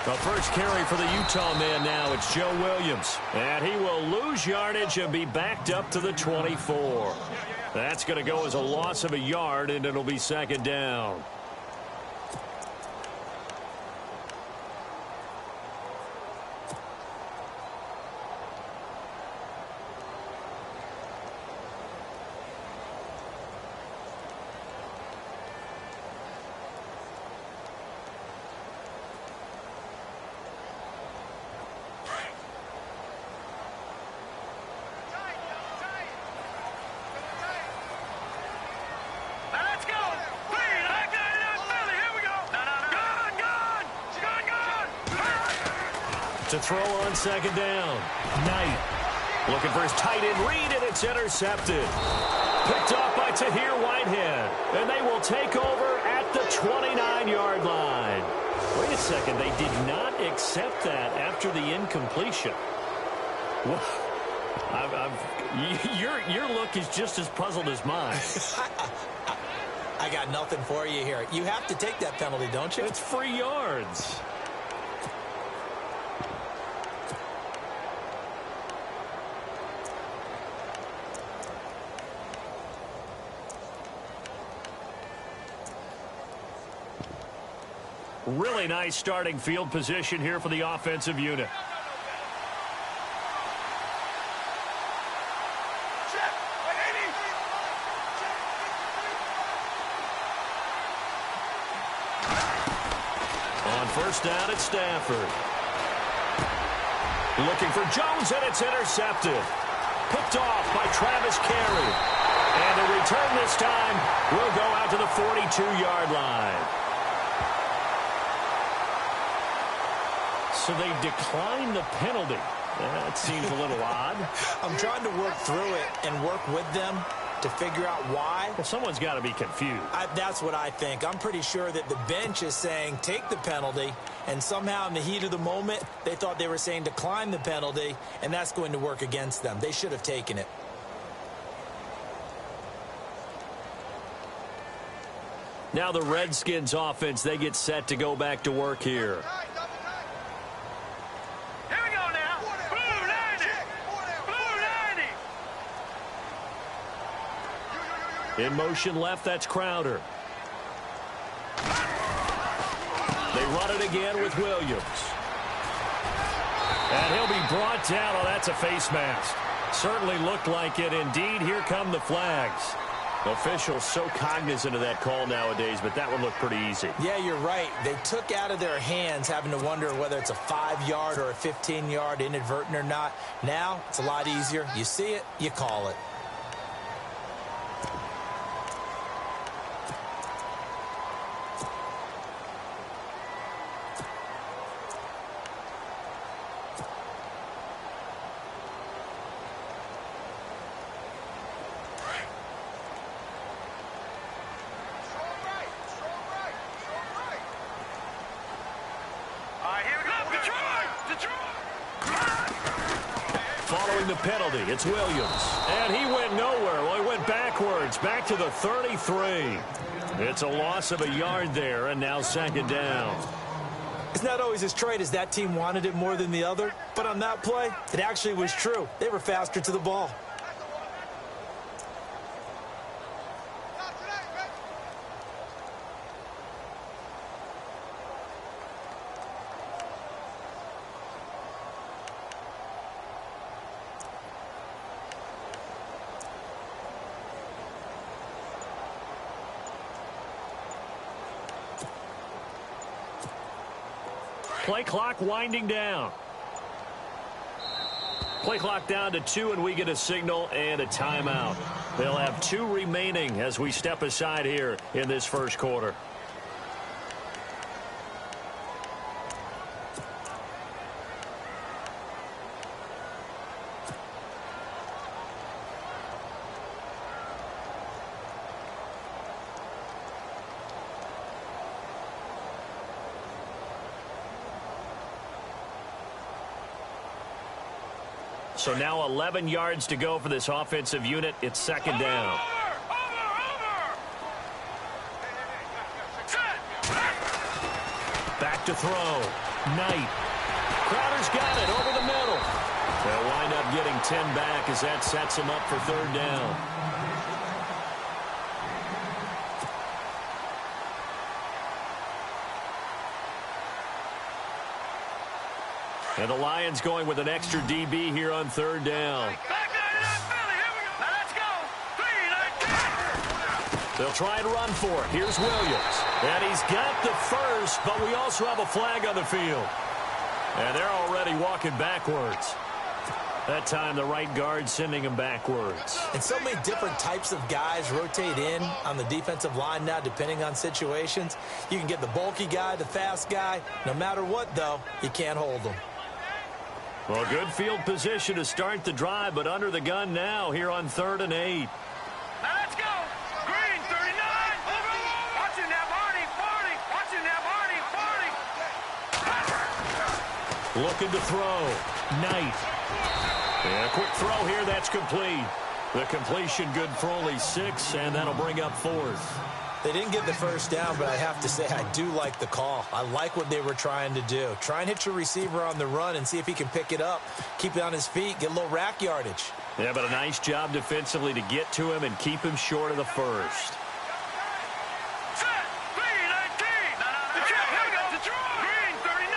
The first carry for the Utah man now. It's Joe Williams. And he will lose yardage and be backed up to the 24. That's going to go as a loss of a yard, and it'll be second down. To throw on second down. Knight looking for his tight end read, and it's intercepted. Picked off by Tahir Whitehead. And they will take over at the 29-yard line. Wait a second. They did not accept that after the incompletion. Well, your look is just as puzzled as mine. I got nothing for you here. You have to take that penalty, don't you? It's free yards. Really nice starting field position here for the offensive unit. On first down, it's Stafford. Looking for Jones, and it's intercepted. Picked off by Travis Carey. And the return this time will go out to the 42-yard line. So they decline the penalty. That seems a little odd. I'm trying to work through it and work with them to figure out why. Well, someone's got to be confused. That's what I think. I'm pretty sure that the bench is saying take the penalty, and somehow in the heat of the moment, they thought they were saying decline the penalty, and that's going to work against them. They should have taken it. Now the Redskins offense, they get set to go back to work here. In motion left, that's Crowder. They run it again with Williams. And he'll be brought down. Oh, that's a face mask. Certainly looked like it. Indeed, here come the flags. Officials so cognizant of that call nowadays, but that would look pretty easy. Yeah, you're right. They took out of their hands having to wonder whether it's a 5-yard or a 15-yard inadvertent or not. Now, it's a lot easier. You see it, you call it. Following the penalty, it's Williams. And he went nowhere. Well, he went backwards, back to the 33. It's a loss of a yard there, and now second down. It's not always as straight as that team wanted it more than the other, but on that play, it actually was true. They were faster to the ball. Play clock winding down. Play clock down to 2, and we get a signal and a timeout. They'll have 2 remaining as we step aside here in this first quarter. So now 11 yards to go for this offensive unit. It's second down. Back to throw. Knight. Crowder's got it over the middle. They'll wind up getting 10 back as that sets them up for third down. And the Lions going with an extra DB here on third down. They'll try and run for it. Here's Williams. And he's got the first, but we also have a flag on the field. And they're already walking backwards. That time, the right guard sending him backwards. And so many different types of guys rotate in on the defensive line now, depending on situations. You can get the bulky guy, the fast guy. No matter what, though, you can't hold them. Well, good field position to start the drive, but under the gun now here on 3rd and 8. Now let's go. Green, 39. Watching that Marty, 40. Watching that Marty, 40. Looking to throw. Knight. And a quick throw here. That's complete. The completion good for only 6, and that'll bring up 4th. They didn't get the first down, but I have to say I do like the call. I like what they were trying to do. Try and hit your receiver on the run and see if he can pick it up. Keep it on his feet, get a little rack yardage. Yeah, but a nice job defensively to get to him and keep him short of the first. Set. Green, 19. Here we go. Green, 39.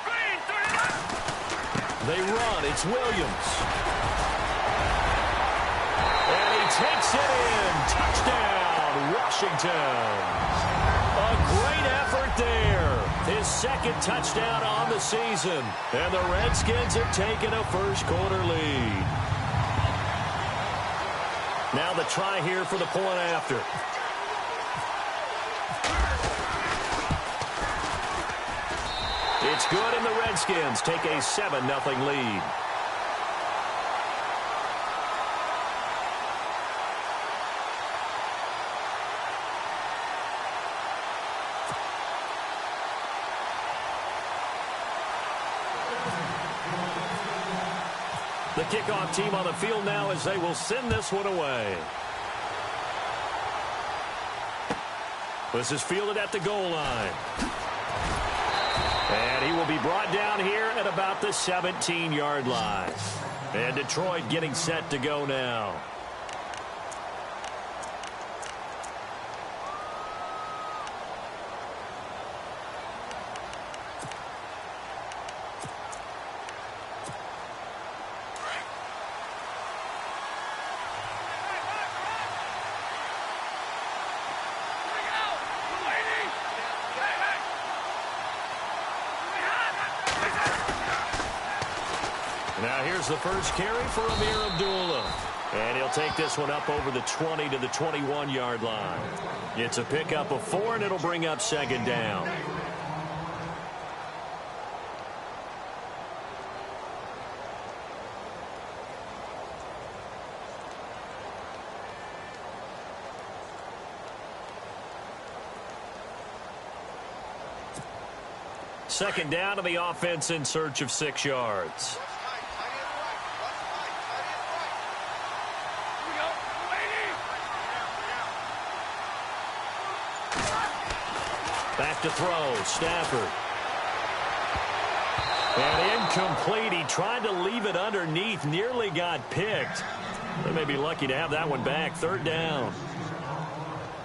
Green, 39. They run. It's Williams. And he takes it in. Touchdown. Washington. A great effort there. His second touchdown on the season. And the Redskins have taken a first-quarter lead. Now the try here for the point after. It's good, and the Redskins take a 7-0 lead. The kickoff team on the field now as they will send this one away. This is fielded at the goal line. And he will be brought down here at about the 17-yard line. And Detroit getting set to go now. Now here's the first carry for Amir Abdullah. And he'll take this one up over the 20 to the 21-yard line. It's a pickup of 4, and it'll bring up 2nd down. Second down, and the offense in search of 6 yards. Back to throw, Stafford. And incomplete. He tried to leave it underneath, nearly got picked. They may be lucky to have that one back. 3rd down.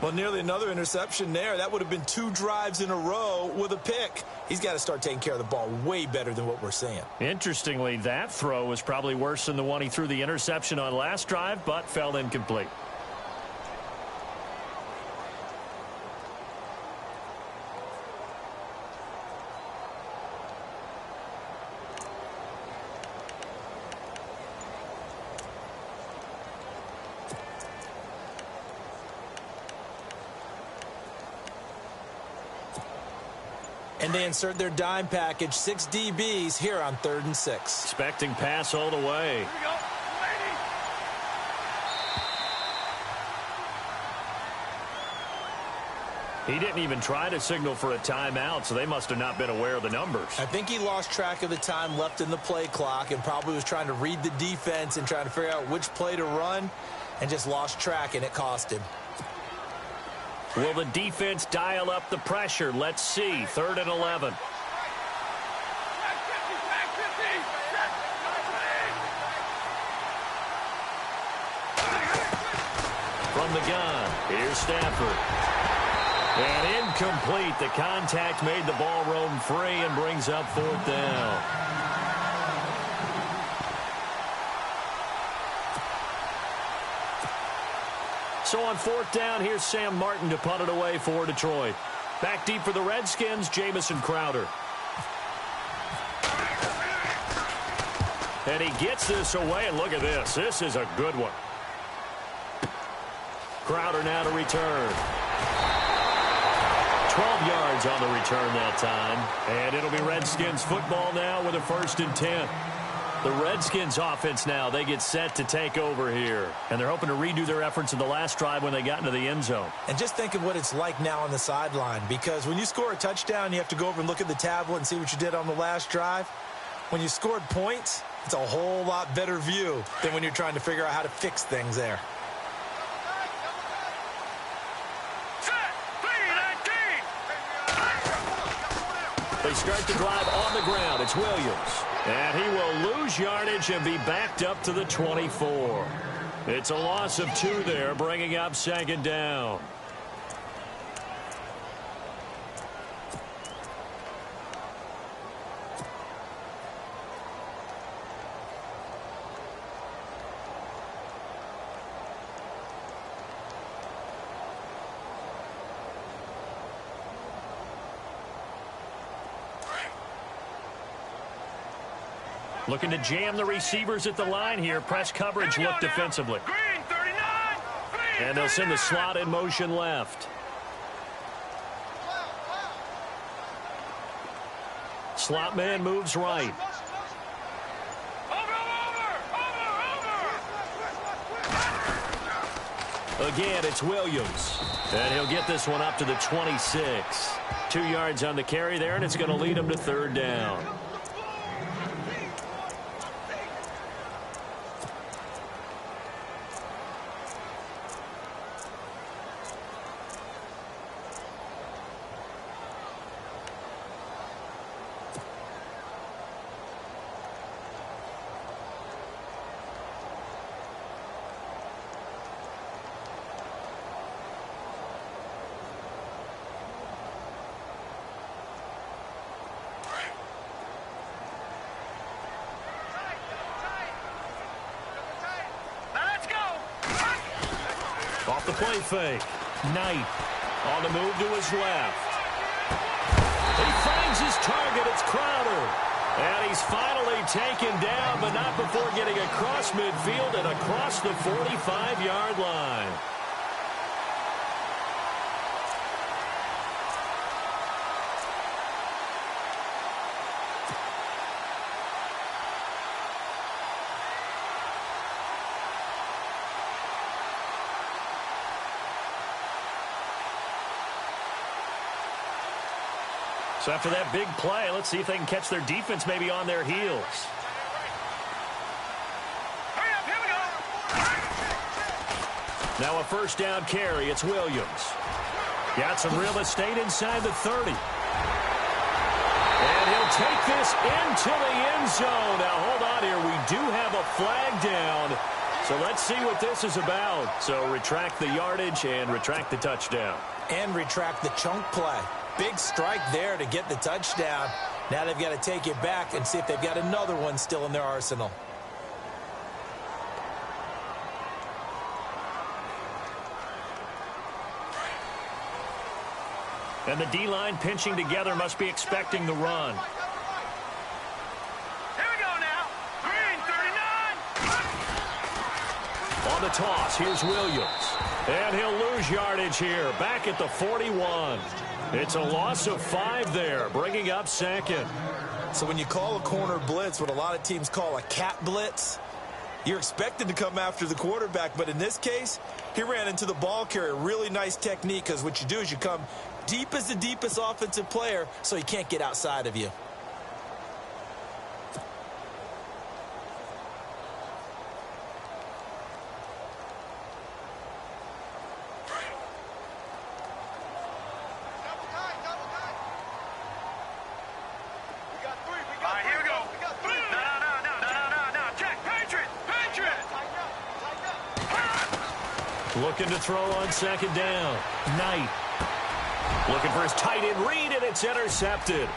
Well, nearly another interception there. That would have been 2 drives in a row with a pick. He's got to start taking care of the ball way better than what we're seeing. Interestingly, that throw was probably worse than the one he threw the interception on last drive, but fell incomplete. And they insert their dime package, 6 DBs here on 3rd and 6. Expecting pass all the way. Here we go. He didn't even try to signal for a timeout, so they must have not been aware of the numbers. I think he lost track of the time left in the play clock and probably was trying to read the defense and trying to figure out which play to run and just lost track, and it cost him. Will the defense dial up the pressure? Let's see. 3rd and 11. From the gun, here's Stafford. And incomplete. The contact made the ball roam free and brings up 4th down. So on 4th down, here's Sam Martin to punt it away for Detroit. Back deep for the Redskins, Jamison Crowder. And he gets this away, and look at this. This is a good one. Crowder now to return. 12 yards on the return that time. And it'll be Redskins football now with a 1st and 10. The Redskins offense now, they get set to take over here. And they're hoping to redo their efforts in the last drive when they got into the end zone. And just think of what it's like now on the sideline. Because when you score a touchdown, you have to go over and look at the tablet and see what you did on the last drive. When you scored points, it's a whole lot better view than when you're trying to figure out how to fix things there. They start the drive on the ground. It's Williams. And he will lose yardage and be backed up to the 24. It's a loss of 2 there, bringing up 2nd down. Looking to jam the receivers at the line here. Press coverage look defensively. Green 39. Green and they'll send the slot in motion left. Slot man moves right. Again, it's Williams. And he'll get this one up to the 26. 2 yards on the carry there, and it's going to lead him to 3rd down. Off the play fake. Knight on the move to his left. He finds his target. It's Crowder. And he's finally taken down, but not before getting across midfield and across the 45-yard line. So after that big play, let's see if they can catch their defense maybe on their heels. Hurry up, here we go. Now a 1st down carry. It's Williams. Got some real estate inside the 30. And he'll take this into the end zone. Now hold on here. We do have a flag down. So let's see what this is about. So retract the yardage and retract the touchdown. And retract the chunk play. Big strike there to get the touchdown. Now they've got to take it back and see if they've got another one still in their arsenal. And the D-line pinching together must be expecting the run. Here we go now. Green 39. On the toss, here's Williams. And he'll lose yardage here. Back at the 41. It's a loss of 5 there, bringing up 2nd. So when you call a corner blitz, what a lot of teams call a cat blitz, you're expected to come after the quarterback. But in this case, he ran into the ball carrier. Really nice technique, because what you do is you come deep as the deepest offensive player so he can't get outside of you. Looking to throw on second down. Knight. Looking for his tight end read, and it's intercepted.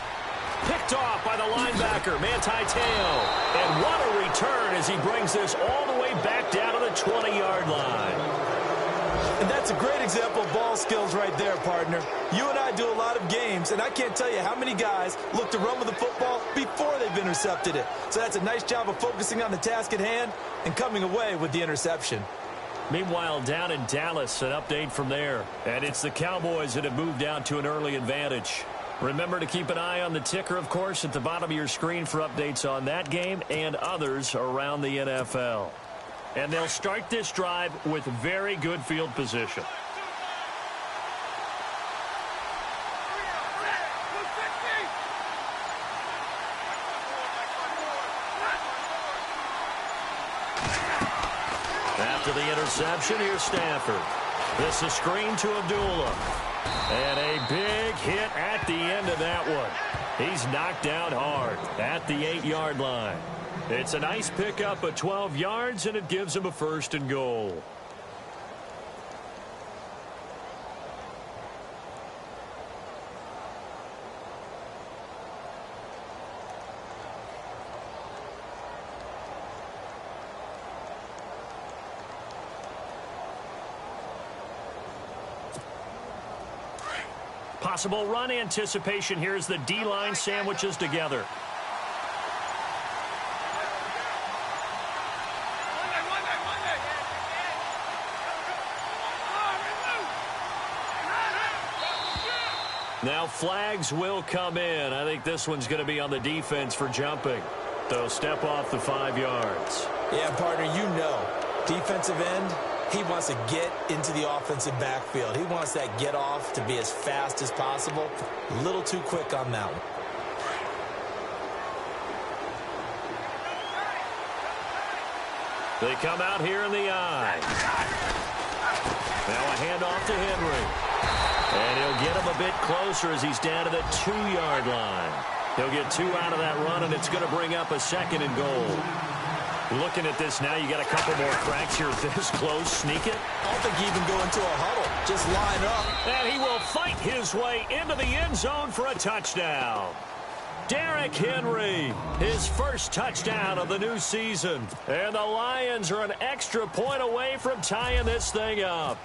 Picked off by the linebacker, Manti Te'o. And what a return as he brings this all the way back down to the 20-yard line. And that's a great example of ball skills right there, partner. You and I do a lot of games, and I can't tell you how many guys look to run with the football before they've intercepted it. So that's a nice job of focusing on the task at hand and coming away with the interception. Meanwhile, down in Dallas, an update from there. And it's the Cowboys that have moved out to an early advantage. Remember to keep an eye on the ticker, of course, at the bottom of your screen for updates on that game and others around the NFL. And they'll start this drive with very good field position. After the interception, here's Stafford. This is screen to Abdullah. And a big hit at the end of that one. He's knocked down hard at the 8-yard line. It's a nice pickup of 12 yards, and it gives him a 1st and goal. Possible run anticipation here as the D-line sandwiches together. Now flags will come in. I think this one's going to be on the defense for jumping. They'll step off the 5 yards. Yeah, partner, you know, defensive end, he wants to get into the offensive backfield. He wants that get off to be as fast as possible. A little too quick on that one. They come out here in the eye. Now a handoff to Henry. And he'll get him a bit closer as he's down to the 2-yard line. He'll get 2 out of that run, and it's going to bring up a 2nd and goal. Looking at this now, you got a couple more cracks here this close. Sneak it. I don't think he even go into a huddle. Just line up. And he will fight his way into the end zone for a touchdown. Derrick Henry, his first touchdown of the new season. And the Lions are an extra point away from tying this thing up.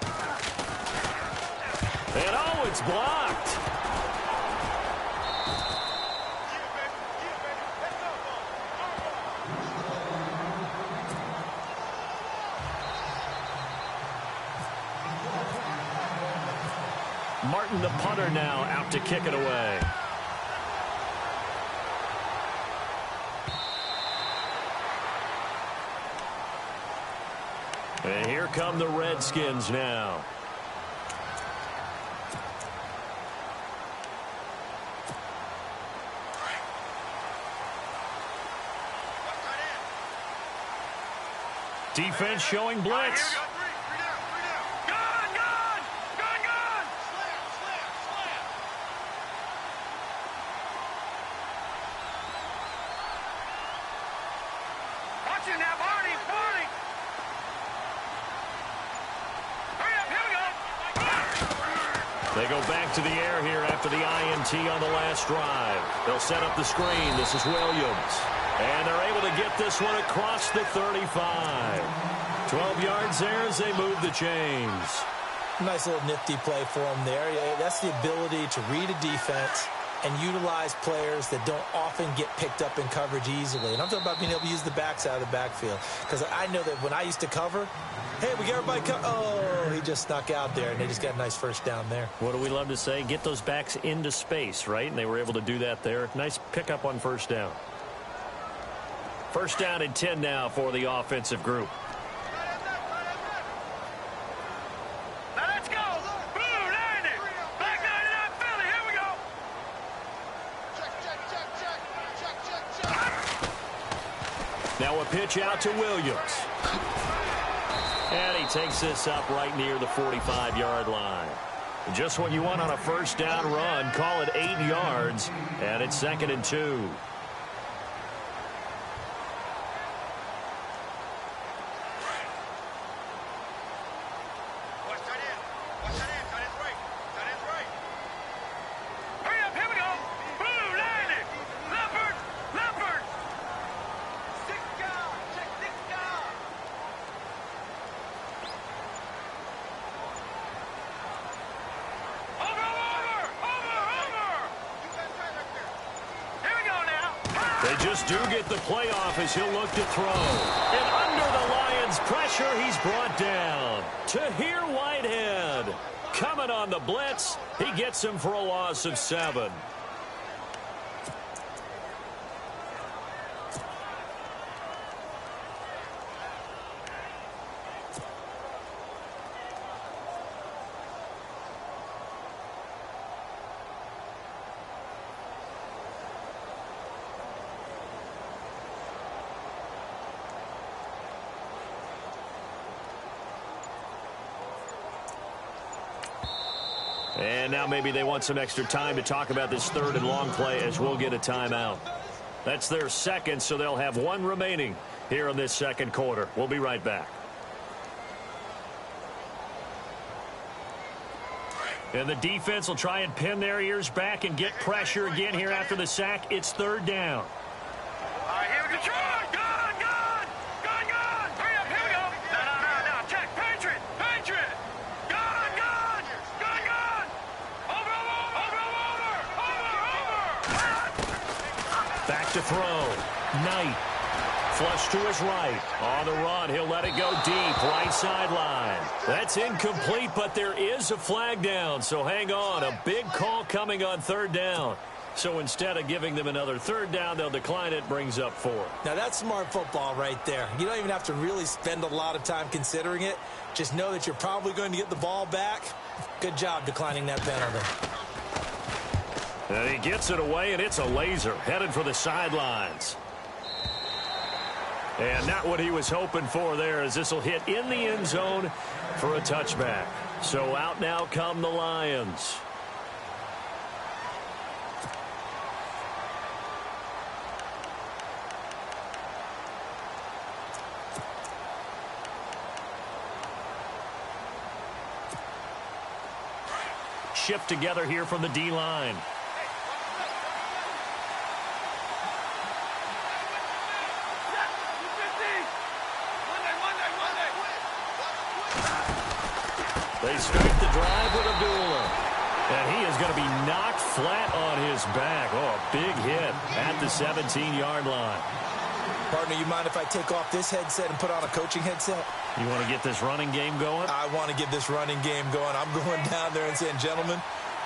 And oh, it's blocked. Martin, the punter, now out to kick it away. And here come the Redskins now. Defense showing blitz. They go back to the air here after the INT on the last drive. They'll set up the screen. This is Williams. And they're able to get this one across the 35. 12 yards there as they move the chains. Nice little nifty play for them there. Yeah, that's the ability to read a defense and utilize players that don't often get picked up in coverage easily. And I'm talking about being able to use the backs out of the backfield. Because I know that when I used to cover, hey, we got everybody oh, he just snuck out there, and they just got a nice first down there. What do we love to say? Get those backs into space, right? And they were able to do that there. Nice pickup on first down. First down and 10 now for the offensive group. Now let's go. Blue 90. Black 99 Philly. Here we go. Check. Now a pitch out to Williams. And he takes this up right near the 45-yard line. Just what you want on a first down run. Call it 8 yards, and it's 2nd and 2. They just do get the playoff as he'll look to throw. And under the Lions' pressure, he's brought down. Tahir Whitehead coming on the blitz. He gets him for a loss of 7. And now maybe they want some extra time to talk about this 3rd and long play as we'll get a timeout. That's their second, so they'll have 1 remaining here in this second quarter. We'll be right back. And the defense will try and pin their ears back and get pressure again here after the sack. It's 3rd down. All right, here we go. Hurry up, here we go. No. Check. Patriot. Over. Back to throw. Knight. Flush to his right. On the run, he'll let it go deep. Right sideline. That's incomplete, but there is a flag down. So hang on. A big call coming on 3rd down. So instead of giving them another 3rd down, they'll decline it. Brings up 4. Now, that's smart football right there. You don't even have to really spend a lot of time considering it. Just know that you're probably going to get the ball back. Good job declining that penalty. And he gets it away, and it's a laser. Headed for the sidelines. And not what he was hoping for there, as this will hit in the end zone for a touchback. So out now come the Lions. Shift together here from the D-line. They start the drive with Abdullah. And he is going to be knocked flat on his back. Oh, a big hit at the 17-yard line. Partner, you mind if I take off this headset and put on a coaching headset? You want to get this running game going? I want to get this running game going. I'm going down there and saying, gentlemen,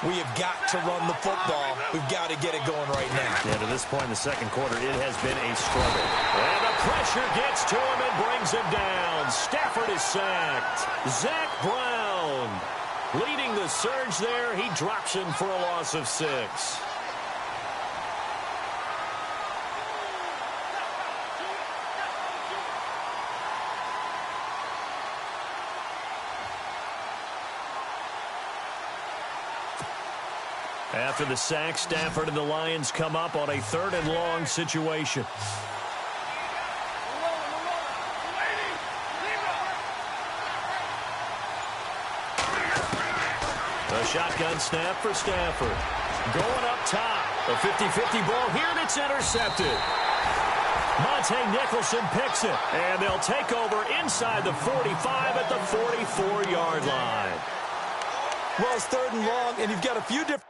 we have got to run the football. We've got to get it going right now. Yeah, to this point in the second quarter, it has been a struggle. And the pressure gets to him and brings him down. Stafford is sacked. Zach Brown leading the surge there. He drops him for a loss of 6. After the sack, Stafford and the Lions come up on a 3rd and long situation. A shotgun snap for Stafford. Going up top. A 50-50 ball here, and it's intercepted. Monte Nicholson picks it, and they'll take over inside the 45 at the 44-yard line. Well, it's 3rd and long, and you've got a few different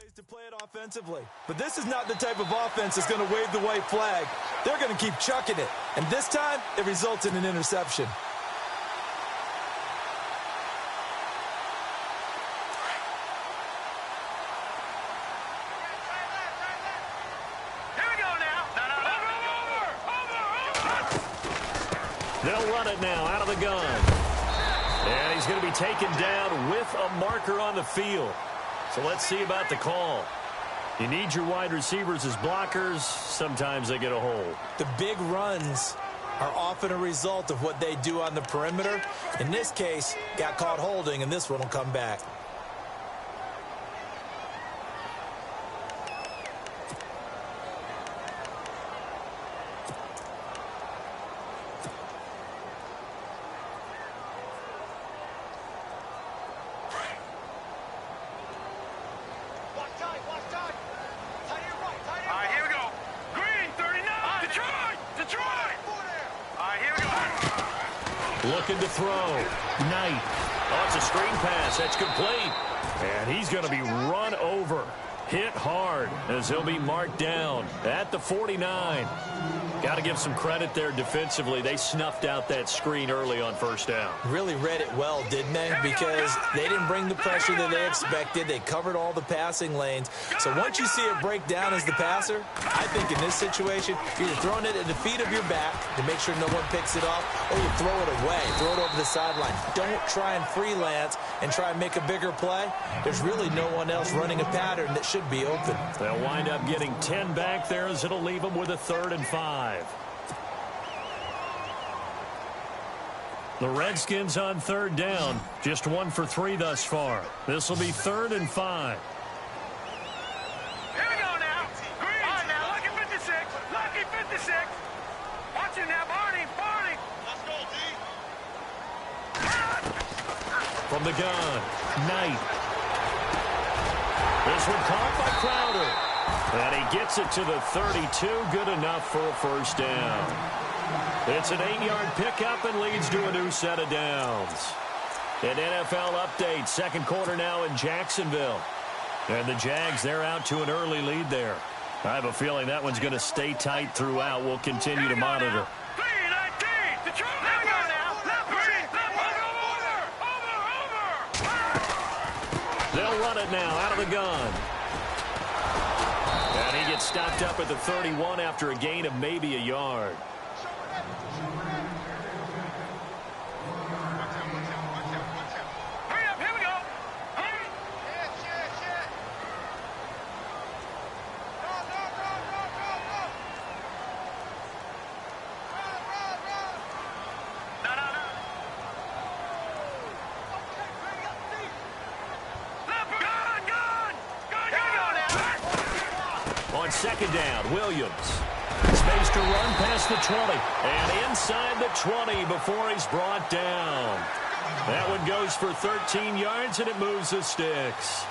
ways to play it offensively. But this is not the type of offense that's going to wave the white flag. They're going to keep chucking it. And this time, it results in an interception. Here we go now. Over. They'll run it now out of the gun. And he's going to be taken down with a marker on the field. So let's see about the call. You need your wide receivers as blockers. Sometimes they get a hold. The big runs are often a result of what they do on the perimeter. In this case, got caught holding, and this one will come back. right, here we go. Looking to throw. Knight. Oh, it's a screen pass. That's complete. And he's going to be run over. Hit hard as he'll be marked down at the 49. Got to give some credit there defensively. They snuffed out that screen early on first down. Really read it well, didn't they? Because they didn't bring the pressure that they expected. They covered all the passing lanes. So once you see it break down as the passer, I think in this situation, you're either throwing it at the feet of your back to make sure no one picks it off, or you throw it away, throw it over the sideline. Don't try and freelance and try and make a bigger play. There's really no one else running a pattern that should be open. They'll wind up getting 10 back there as it'll leave them with a 3rd and 5. The Redskins on 3rd down. Just 1 for 3 thus far. This will be 3rd and 5. Here we go now. Green. All right, now, lucky 56. Lucky 56. Watch him now, Barney. Barney. Let's go, D. From the gun, Knight. This one caught by Crowder. And he gets it to the 32. Good enough for a first down. It's an 8-yard pickup and leads to a new set of downs. An NFL update. Second quarter now in Jacksonville. And the Jags, they're out to an early lead there. I have a feeling that one's going to stay tight throughout. We'll continue to monitor. They'll run it now out of the gun. And he gets stopped up at the 31 after a gain of maybe a yard. On second down, Williams. Space to run past the 20. And inside the 20 before he's brought down. That one goes for 13 yards, and it moves the sticks.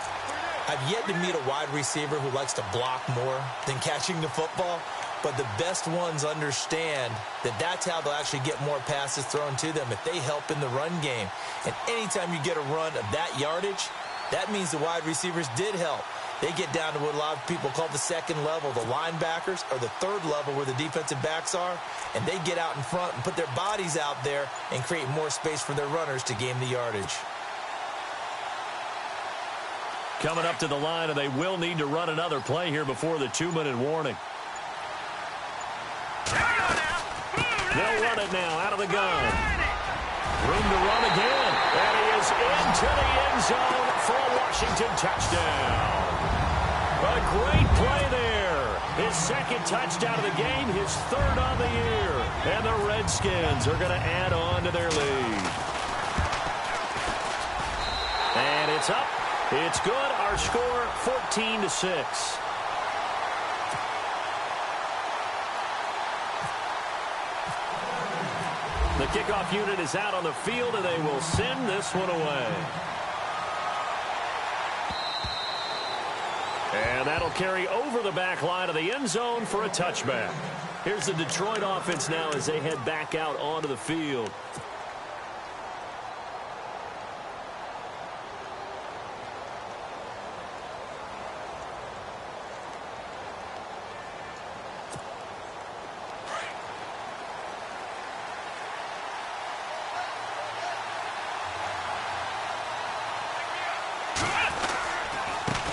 I've yet to meet a wide receiver who likes to block more than catching the football. But the best ones understand that that's how they'll actually get more passes thrown to them if they help in the run game. And anytime you get a run of that yardage, that means the wide receivers did help. They get down to what a lot of people call the second level, the linebackers, or the third level where the defensive backs are, and they get out in front and put their bodies out there and create more space for their runners to gain the yardage. Coming up to the line, and they will need to run another play here before the 2-minute warning. They'll run it now out of the gun. Room to run again. And he is into the end zone for a Washington touchdown. A great play there. His second touchdown of the game, his 3rd on the year. And the Redskins are going to add on to their lead. And it's up. It's good. Our score, 14-6. The kickoff unit is out on the field, and they will send this one away. And that'll carry over the back line of the end zone for a touchback. Here's the Detroit offense now as they head back out onto the field.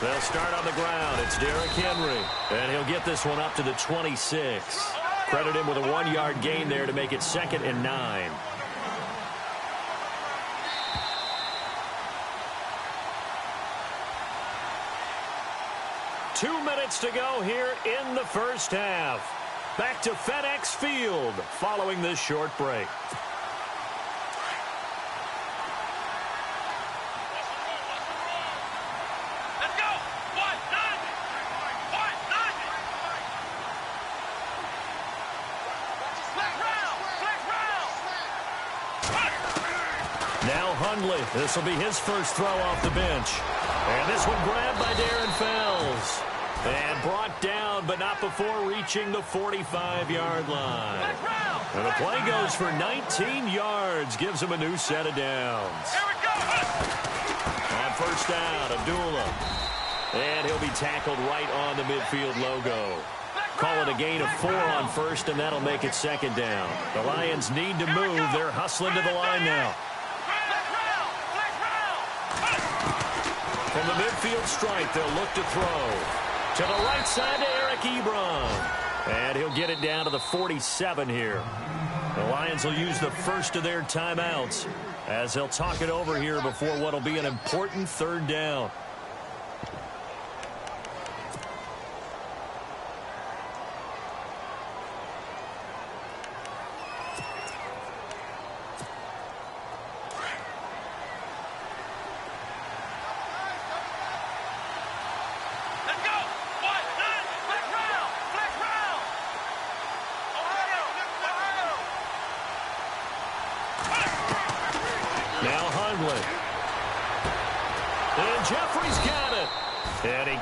They'll start on the ground. It's Derrick Henry. And he'll get this one up to the 26. Credit him with a 1-yard gain there to make it 2nd and 9. Two minutes to go here in the first half. Back to FedEx Field following this short break. This will be his first throw off the bench. And this one grabbed by Darren Fells. And brought down, but not before reaching the 45-yard line. And the play goes for 19 yards, gives him a new set of downs. Here we go. On first down, Abdullah. And he'll be tackled right on the midfield logo. Call it a gain of 4 on first, and that'll make it second down. The Lions need to move. They're hustling to the line now. From the midfield stripe, they'll look to throw. To the right side to Eric Ebron. And he'll get it down to the 47 here. The Lions will use the first of their timeouts as they'll talk it over here before what will be an important third down.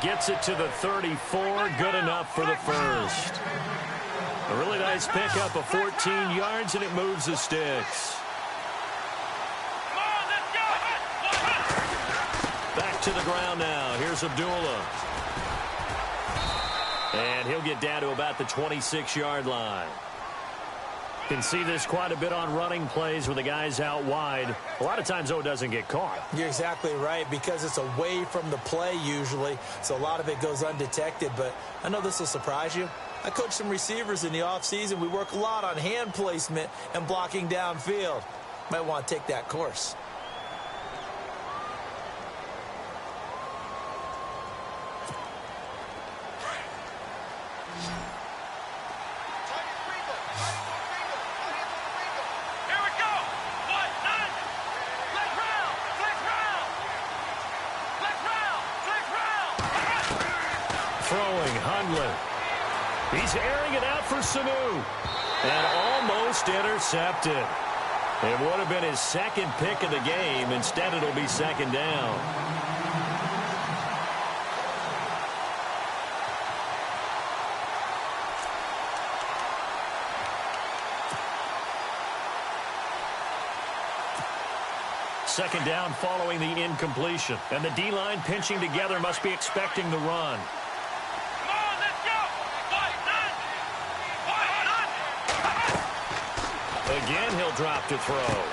Gets it to the 34. Good enough for the first. A really nice pickup of 14 yards, and it moves the sticks. Back to the ground now. Here's Abdullah. And he'll get down to about the 26-yard line. Can see this quite a bit on running plays with the guys out wide. A lot of times, though, it doesn't get caught. You're exactly right, because it's away from the play usually, so a lot of it goes undetected. But I know this will surprise you. I coach some receivers in the offseason. We work a lot on hand placement and blocking downfield. Might want to take that course. He's airing it out for Sanu. And almost intercepted. It would have been his second pick of the game. Instead, it'll be second down. Second down following the incompletion. And the D-line pinching together must be expecting the run. Again, he'll drop to throw.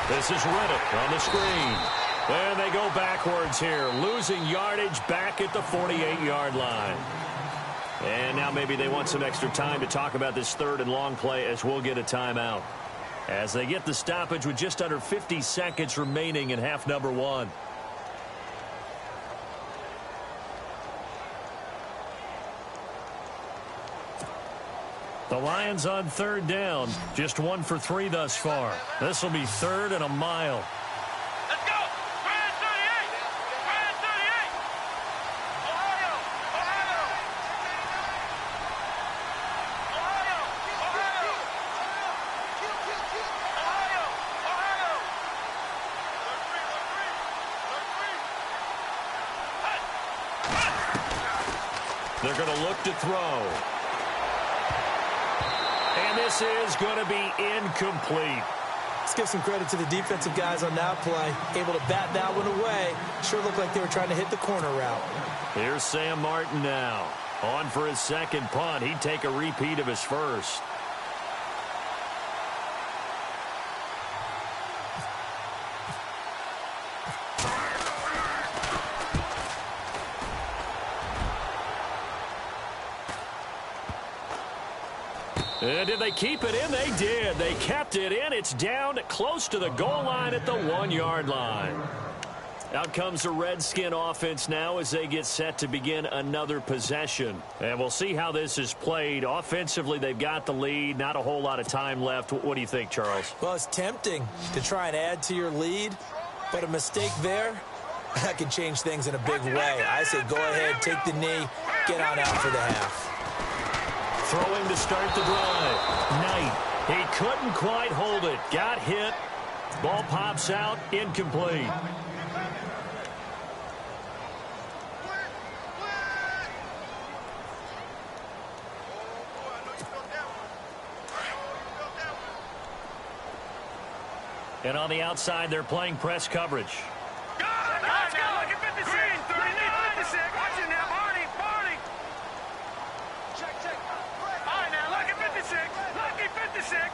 This is Riddick on the screen. And they go backwards here, losing yardage back at the 48-yard line. And now maybe they want some extra time to talk about this third and long play, as we'll get a timeout. As they get the stoppage with just under 50 seconds remaining in half number 1. The Lions on third down, just 1 for 3 thus far. This will be third and a mile. Let's go! Grand 38! Grand 38! Ohio! Ohio! Ohio! Ohio! Ohio! They're going to look to throw. And this is going to be incomplete. Let's give some credit to the defensive guys on that play. Able to bat that one away. Sure looked like they were trying to hit the corner route. Here's Sam Martin now. On for his second punt. He'd take a repeat of his first. And did they keep it in? They did. They kept it in. It's down close to the goal line at the 1-yard line. Out comes the Redskin offense now as they get set to begin another possession. And we'll see how this is played. Offensively, they've got the lead. Not a whole lot of time left. What do you think, Charles? Well, it's tempting to try and add to your lead, but a mistake there, that can change things in a big way. I say go ahead, take the knee, get on out for the half. Throwing to start the drive. Knight. He couldn't quite hold it. Got hit. Ball pops out. Incomplete. And on the outside, they're playing press coverage. Go! Let's go! Look at 56! Green, 56! Watch it now, Barney! Check. All right, now, look at 56! Lucky 56!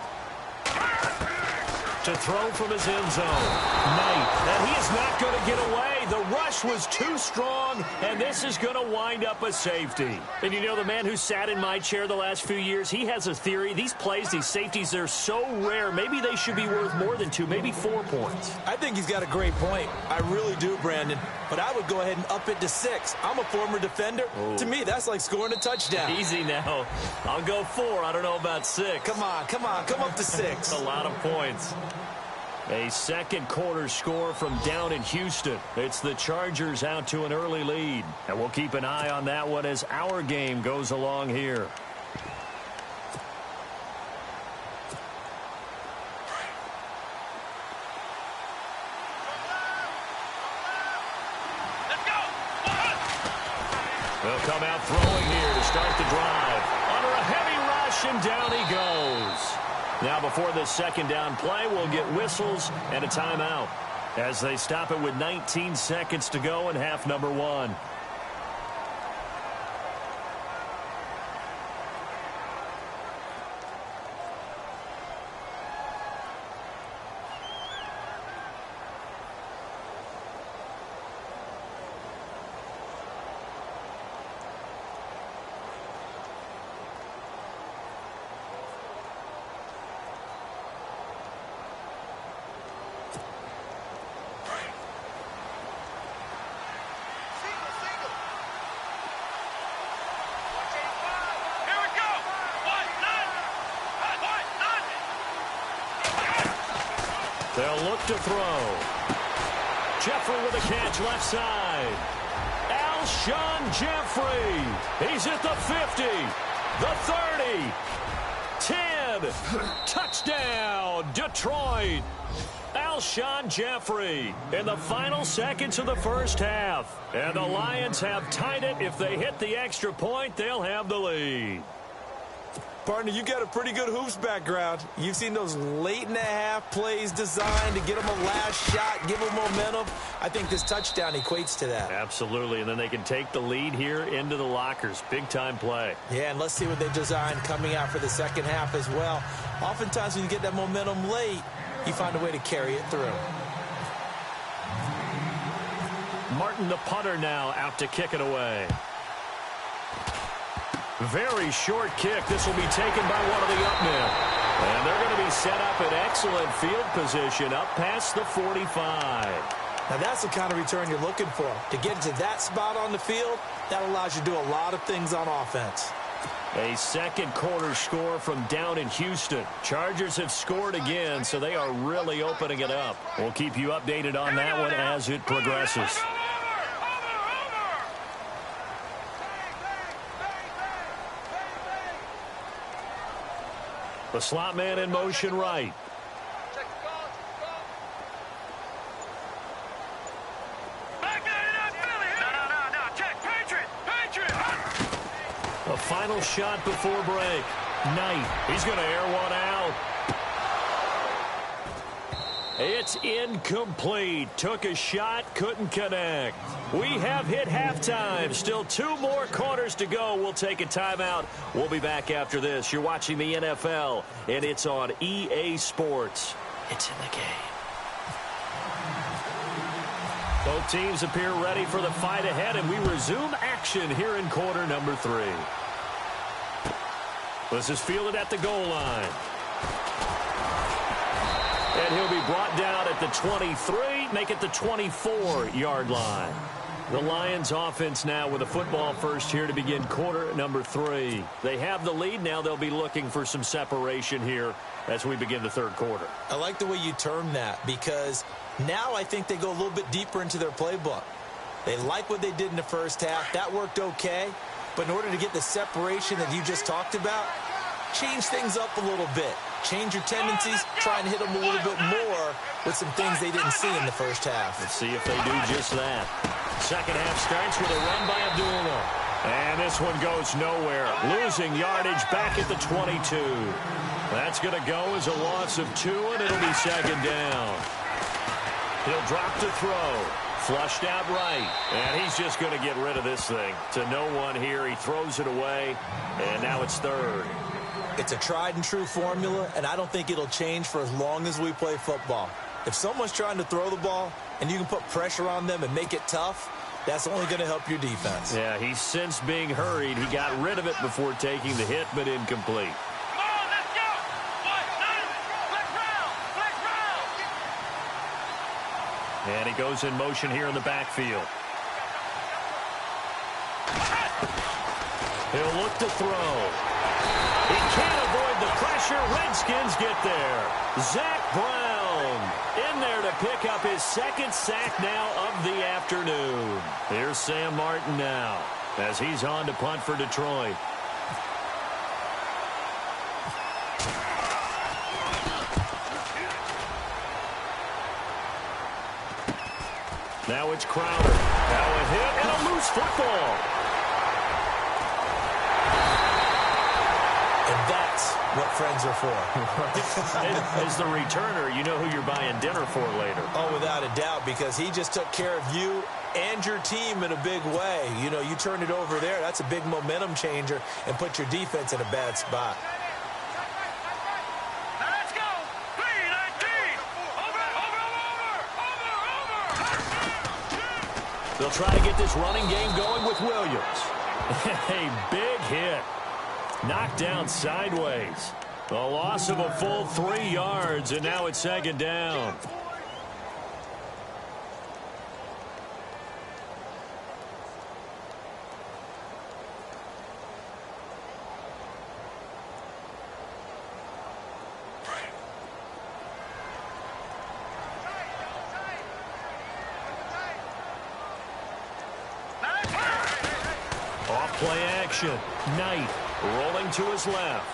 To throw from his end zone. Knight. And he is not going to get away. The rush was too strong, and this is going to wind up a safety. And you know, the man who sat in my chair the last few years, he has a theory. These plays, these safeties, they're so rare. Maybe they should be worth more than 2, maybe 4 points. I think he's got a great point. I really do, Brandon. But I would go ahead and up it to 6. I'm a former defender. Oh. To me, that's like scoring a touchdown. Easy now. I'll go 4. I don't know about 6. Come on. Come up to 6. A lot of points. A second quarter score from down in Houston. It's the Chargers out to an early lead. And we'll keep an eye on that one as our game goes along here. They'll come out throwing here to start the drive. Under a heavy rush, and down he goes. Now, before this second down play, we'll get whistles and a timeout as they stop it with 19 seconds to go in half number 1. They'll look to throw. Jeffrey with a catch left side. Alshon Jeffrey. He's at the 50, the 30, 10. Touchdown, Detroit. Alshon Jeffrey in the final seconds of the first half. And the Lions have tied it. If they hit the extra point, they'll have the lead. Partner, you got a pretty good hoops background. You've seen those late-in-the-half plays designed to get them a last shot, give them momentum. I think this touchdown equates to that. Absolutely, and then they can take the lead here into the lockers. Big-time play. Yeah, and let's see what they designed coming out for the second half as well. Oftentimes when you get that momentum late, you find a way to carry it through. Martin, the punter, now out to kick it away. Very short kick. This will be taken by one of the up men. And they're going to be set up in excellent field position up past the 45. Now that's the kind of return you're looking for. To get to that spot on the field, that allows you to do a lot of things on offense. A second quarter score from down in Houston. Chargers have scored again, so they are really opening it up. We'll keep you updated on that one as it progresses. The slot man in motion right. A final shot before break. Knight. He's going to air one out. It's incomplete. Took a shot, couldn't connect. We have hit halftime. Still 2 more quarters to go. We'll take a timeout. We'll be back after this. You're watching the NFL, and it's on EA Sports. It's in the game. Both teams appear ready for the fight ahead, and we resume action here in quarter number 3. This is fielded at the goal line. And he'll be brought down at the 23, make it the 24-yard line. The Lions offense now with a football first here to begin quarter number 3. They have the lead now. They'll be looking for some separation here as we begin the third quarter. I like the way you term that because now I think they go a little bit deeper into their playbook. They like what they did in the first half. That worked okay. But in order to get the separation that you just talked about, change things up a little bit. Change your tendencies, try and hit them a little bit more with some things they didn't see in the first half. Let's see if they do just that. Second half starts with a run by Abdullah. And this one goes nowhere. Losing yardage back at the 22. That's going to go as a loss of 2, and it'll be second down. He'll drop to throw. Flushed out right. And he's just going to get rid of this thing. To no one here. He throws it away. And now it's third. It's a tried and true formula, and I don't think it'll change for as long as we play football. If someone's trying to throw the ball and you can put pressure on them and make it tough, that's only going to help your defense. Yeah, he's since being hurried. He got rid of it before taking the hit, but incomplete. And he goes in motion here in the backfield. He'll look to throw. He can't avoid the pressure. Redskins get there. Zach Brown in there to pick up his second sack now of the afternoon. Here's Sam Martin now as he's on to punt for Detroit. Now it's Crowder. Now a hit and a loose football. And that's what friends are for. As the returner, you know who you're buying dinner for later. Oh, without a doubt, because he just took care of you and your team in a big way. You know, you turn it over there, that's a big momentum changer and put your defense in a bad spot. They'll try to get this running game going with Williams. A big hit. Knocked down sideways. A loss of a full 3 yards, and now it's second down. Play action. Knight rolling to his left.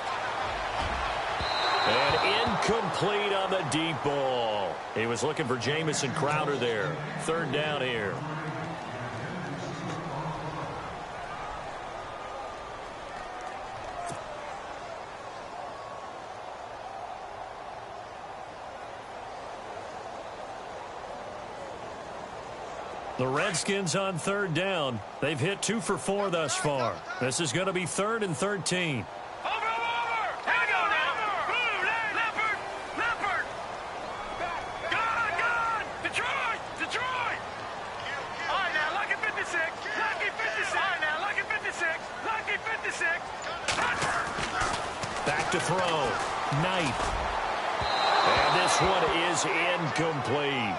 And incomplete on the deep ball. He was looking for Jamison Crowder there. Third down here. The Redskins on third down. They've hit 2 for 4 thus far. This is going to be 3rd and 13. Back to throw. Knight. And this one is incomplete.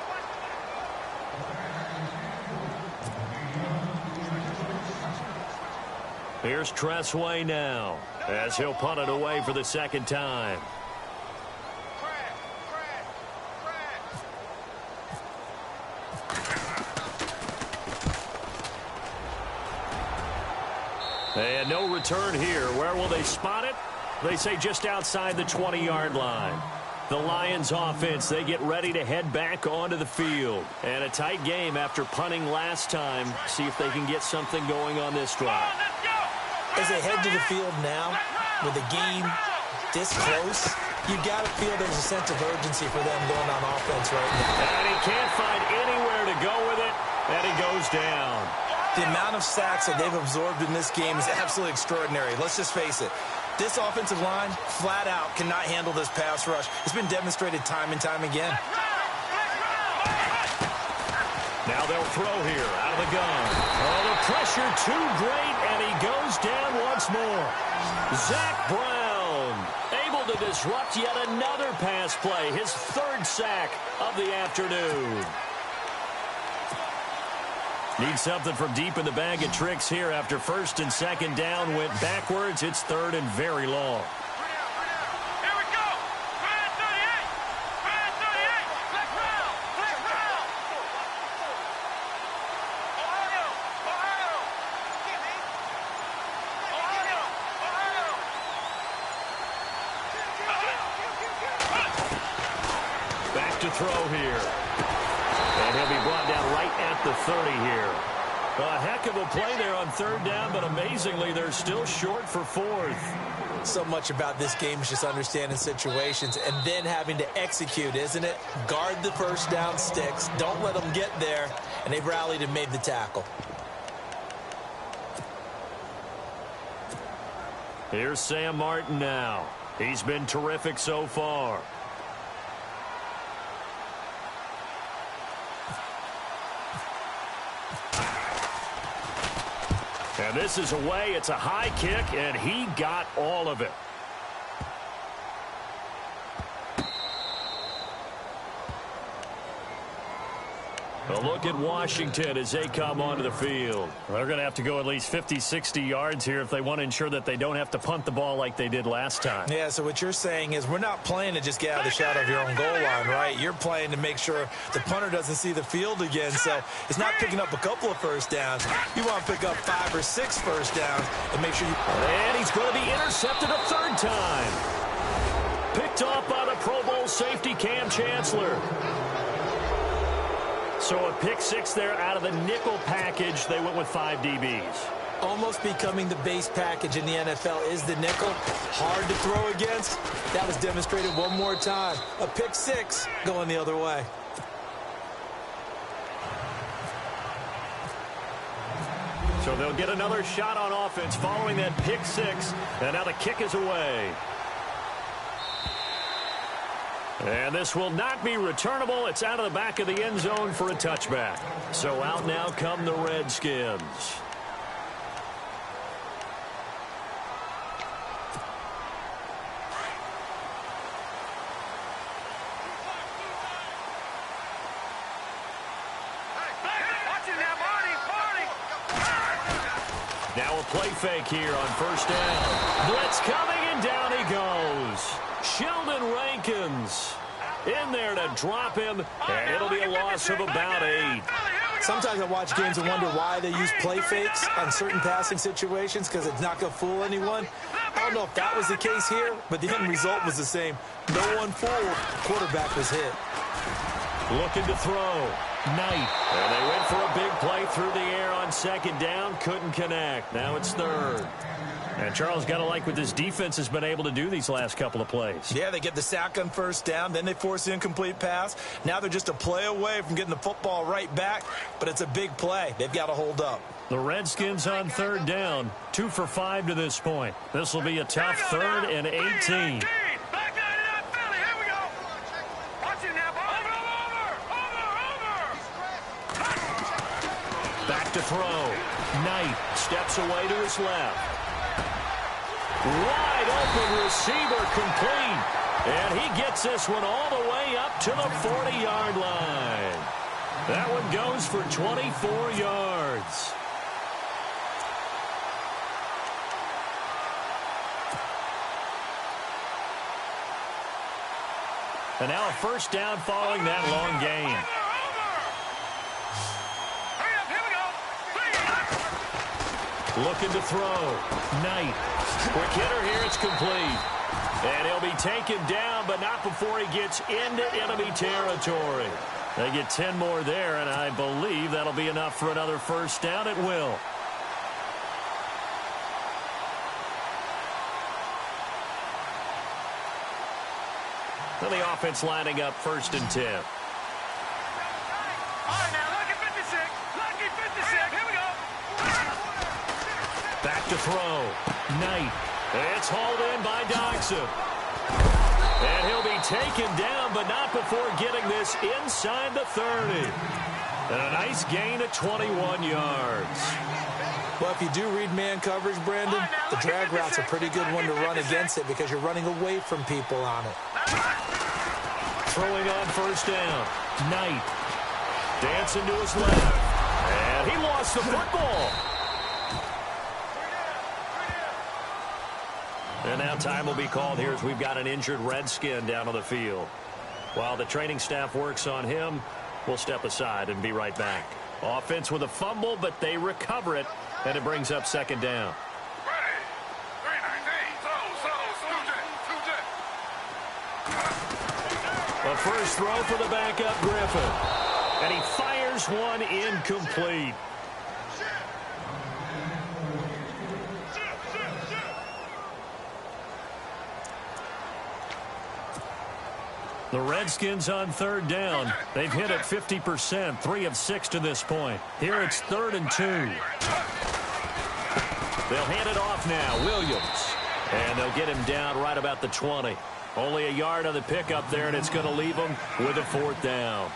Here's Tressway now as he'll punt it away for the second time. And no return here. Where will they spot it? They say just outside the 20-yard line. The Lions offense, they get ready to head back onto the field. And a tight game after punting last time. See if they can get something going on this drive. As they head to the field now, with the game this close, you got to feel there's a sense of urgency for them going on offense right now. And he can't find anywhere to go with it, and he goes down. The amount of sacks that they've absorbed in this game is absolutely extraordinary. Let's just face it. This offensive line, flat out, cannot handle this pass rush. It's been demonstrated time and time again. Now they'll throw here out of the gun. Oh, the pressure too great, and he goes down once more. Zach Brown able to disrupt yet another pass play, his 3rd sack of the afternoon. Need something from deep in the bag of tricks here after 1st and 2nd down went backwards. It's 3rd and very long. Back to throw here. And he'll be brought down right at the 30 here. A heck of a play there on third down, but amazingly, they're still short for fourth. So much about this game is just understanding situations and then having to execute, isn't it? Guard the first down sticks. Don't let them get there. And they've rallied and made the tackle. Here's Sam Martin now. He's been terrific so far. And this is away. It's a high kick, and he got all of it. A look at Washington as they come onto the field. They're going to have to go at least 50, 60 yards here if they want to ensure that they don't have to punt the ball like they did last time. Yeah, so what you're saying is we're not playing to just get out of the shadow of your own goal line, right? You're playing to make sure the punter doesn't see the field again. So it's not picking up a couple of first downs. You want to pick up 5 or 6 first downs and make sure you... And he's going to be intercepted a third time. Picked off by the Pro Bowl safety Cam Chancellor. So a pick 6 there out of the nickel package. They went with 5 DBs. Almost becoming the base package in the NFL is the nickel. Hard to throw against. That was demonstrated one more time. A pick 6 going the other way. So they'll get another shot on offense following that pick 6. And now the kick is away. And this will not be returnable. It's out of the back of the end zone for a touchback. So out now come the Redskins. Now a play fake here on first down. Blitz coming, and down he goes. Sheldon Rankins in there to drop him, and it'll be a loss of about 8. Sometimes I watch games and wonder why they use play fakes on certain passing situations because it's not going to fool anyone. I don't know if that was the case here, but the end result was the same. No one fooled. Quarterback was hit. Looking to throw. Knight. And they went for a big play through the air on second down. Couldn't connect. Now it's third. And Charles, got to like what this defense has been able to do these last couple of plays. Yeah, they get the sack on first down. Then they force the incomplete pass. Now they're just a play away from getting the football right back. But it's a big play. They've got to hold up. The Redskins on third down. 2 for 5 to this point. This will be a tough 3rd and 18. Back to throw. Knight steps away to his left. Wide open receiver complete. And he gets this one all the way up to the 40-yard line. That one goes for 24 yards. And now a first down following that long gain. Looking to throw. Knight. Quick hitter here. It's complete. And he'll be taken down, but not before he gets into enemy territory. They get 10 more there, and I believe that'll be enough for another first down. It will. And the offense lining up 1st and 10. Back to throw. Knight. It's hauled in by Doxson. And he'll be taken down, but not before getting this inside the 30. And a nice gain of 21 yards. Well, if you do read man coverage, Brandon, the drag route's a pretty good one to run against it because you're running away from people on it. Throwing on first down. Knight. Dancing to his left. And he lost the football. And now time will be called here as we've got an injured Redskin down on the field. While the training staff works on him, we'll step aside and be right back. Offense with a fumble, but they recover it, and it brings up second down. A first throw for the backup Griffin. And he fires one incomplete. The Redskins on third down. They've hit it 50%, 3 of 6 to this point. Here it's 3rd and 2. They'll hand it off now, Williams. And they'll get him down right about the 20. Only a yard on the pickup there, and it's going to leave them with a 4th down.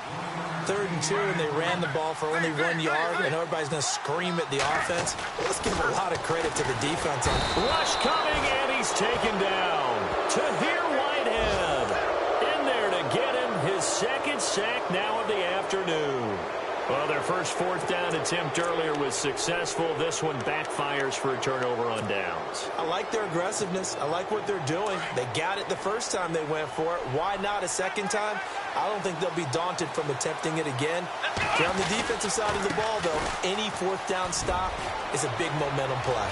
3rd and 2, and they ran the ball for only 1 yard, and everybody's going to scream at the offense. Let's give a lot of credit to the defense. Rush coming, and he's taken down. Tahir Whitehead in there to get him his 2nd sack now of the afternoon. Well, their first 4th down attempt earlier was successful. This one backfires for a turnover on downs. I like their aggressiveness. I like what they're doing. They got it the first time they went for it. Why not a second time? I don't think they'll be daunted from attempting it again. Okay, on the defensive side of the ball, though, any 4th down stop is a big momentum play.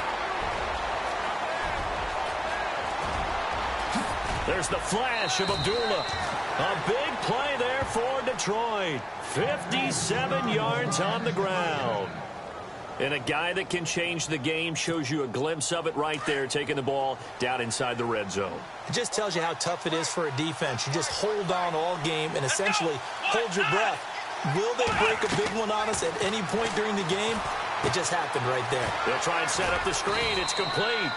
There's the flash of Abdullah. A big play there for Detroit. 57 yards on the ground. And a guy that can change the game shows you a glimpse of it right there, taking the ball down inside the red zone. It just tells you how tough it is for a defense. You just hold on all game and essentially hold your breath. Will they break a big one on us at any point during the game? It just happened right there. They'll try and set up the screen. It's complete.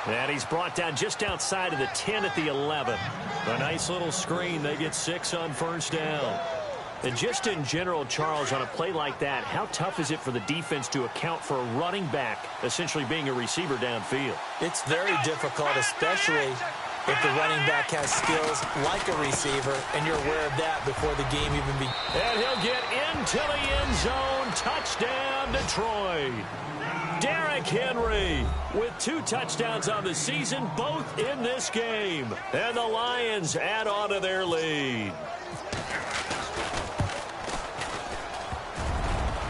And he's brought down just outside of the 10 at the 11. A nice little screen. They get 6 on first down. And just in general, Charles, on a play like that, how tough is it for the defense to account for a running back essentially being a receiver downfield? It's very difficult, especially if the running back has skills like a receiver, and you're aware of that before the game even begins. And he'll get into the end zone. Touchdown, Detroit. Derrick Henry with 2 touchdowns on the season, both in this game. And the Lions add on to their lead.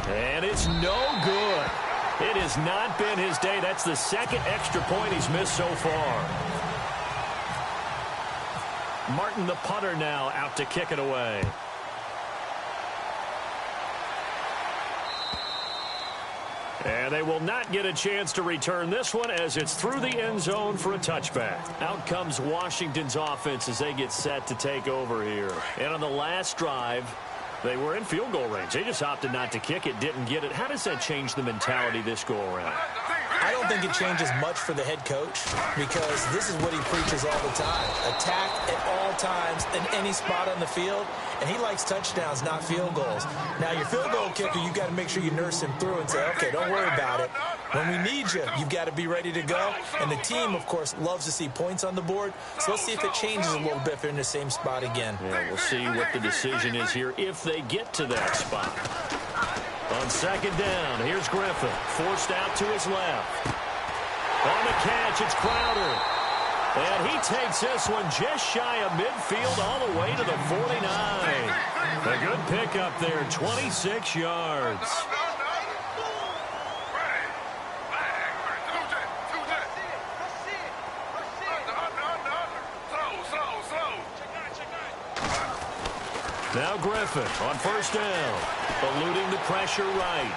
And it's no good. It has not been his day. That's the 2nd extra point he's missed so far. Martin, the punter, now out to kick it away. And they will not get a chance to return this one as it's through the end zone for a touchback. Out comes Washington's offense as they get set to take over here. And on the last drive, they were in field goal range. They just opted not to kick it, didn't get it. How does that change the mentality this go-around? I don't think it changes much for the head coach because this is what he preaches all the time. Attack at all times in any spot on the field, and he likes touchdowns, not field goals. Now, your field goal kicker, you've got to make sure you nurse him through and say, okay, don't worry about it. When we need you, you've got to be ready to go. And the team, of course, loves to see points on the board. So let's see if it changes a little bit if they're in the same spot again. Yeah, we'll see what the decision is here if they get to that spot. On 2nd down, here's Griffin, forced out to his left. On the catch, it's Crowder. And he takes this one just shy of midfield all the way to the 49. A good pickup there, 26 yards. Now Griffin on first down, eluding the pressure right.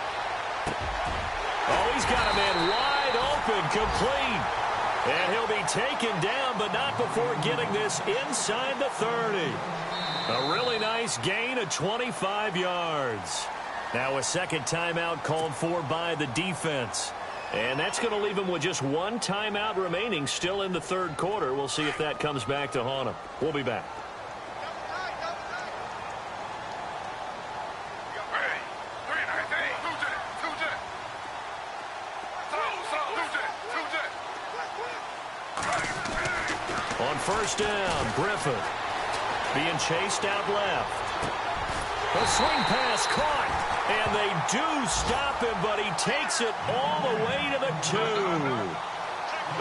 Oh, he's got a man wide open, complete. And he'll be taken down, but not before getting this inside the 30. A really nice gain of 25 yards. Now a 2nd timeout called for by the defense. And that's going to leave him with just 1 timeout remaining still in the 3rd quarter. We'll see if that comes back to haunt him. We'll be back. On first down, Griffin being chased out left. A swing pass caught, and they do stop him, but he takes it all the way to the 2.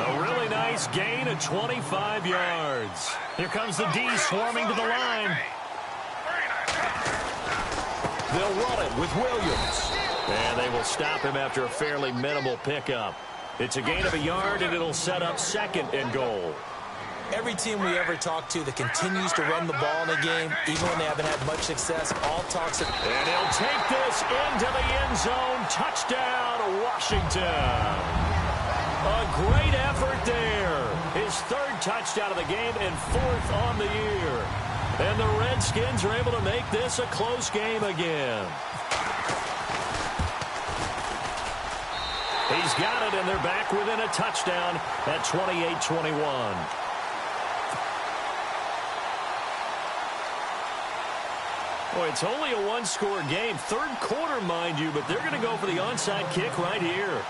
A really nice gain of 25 yards. Here comes the D swarming to the line. They'll run it with Williams. And they will stop him after a fairly minimal pickup. It's a gain of a yard, and it'll set up 2nd and goal. Every team we ever talk to that continues to run the ball in a game, even when they haven't had much success, all talks of... And he'll take this into the end zone. Touchdown, Washington. A great effort there. His 3rd touchdown of the game and 4th on the year. And the Redskins are able to make this a close game again. He's got it, and they're back within a touchdown at 28-21. Boy, it's only a one-score game. Third quarter, mind you, but they're going to go for the onside kick right here.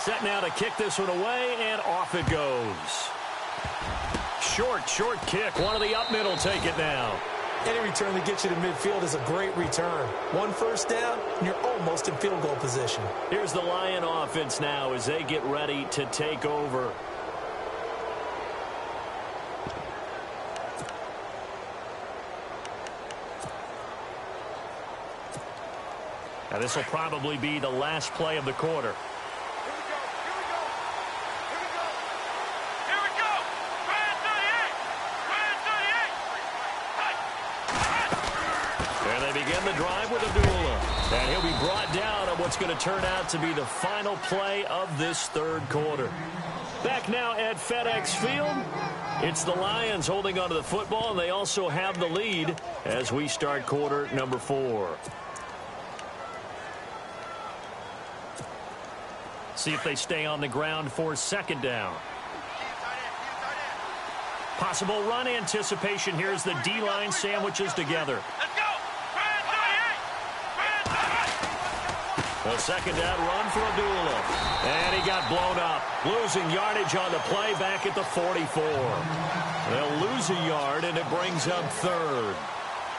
Set now to kick this one away, and off it goes. Short kick. One of the up middle take it now. Any return that gets you to midfield is a great return. One first down, and you're almost in field goal position. Here's the Lion offense now as they get ready to take over. Now this will probably be the last play of the quarter. Begin the drive with Abdullah. And he'll be brought down on what's going to turn out to be the final play of this third quarter. Back now at FedEx Field. It's the Lions holding onto the football, and they also have the lead as we start quarter number 4. See if they stay on the ground for second down. Possible run anticipation here as the D-line sandwiches together. A second down run for Abdullah. And he got blown up. Losing yardage on the play back at the 44. They'll lose a yard, and it brings up third.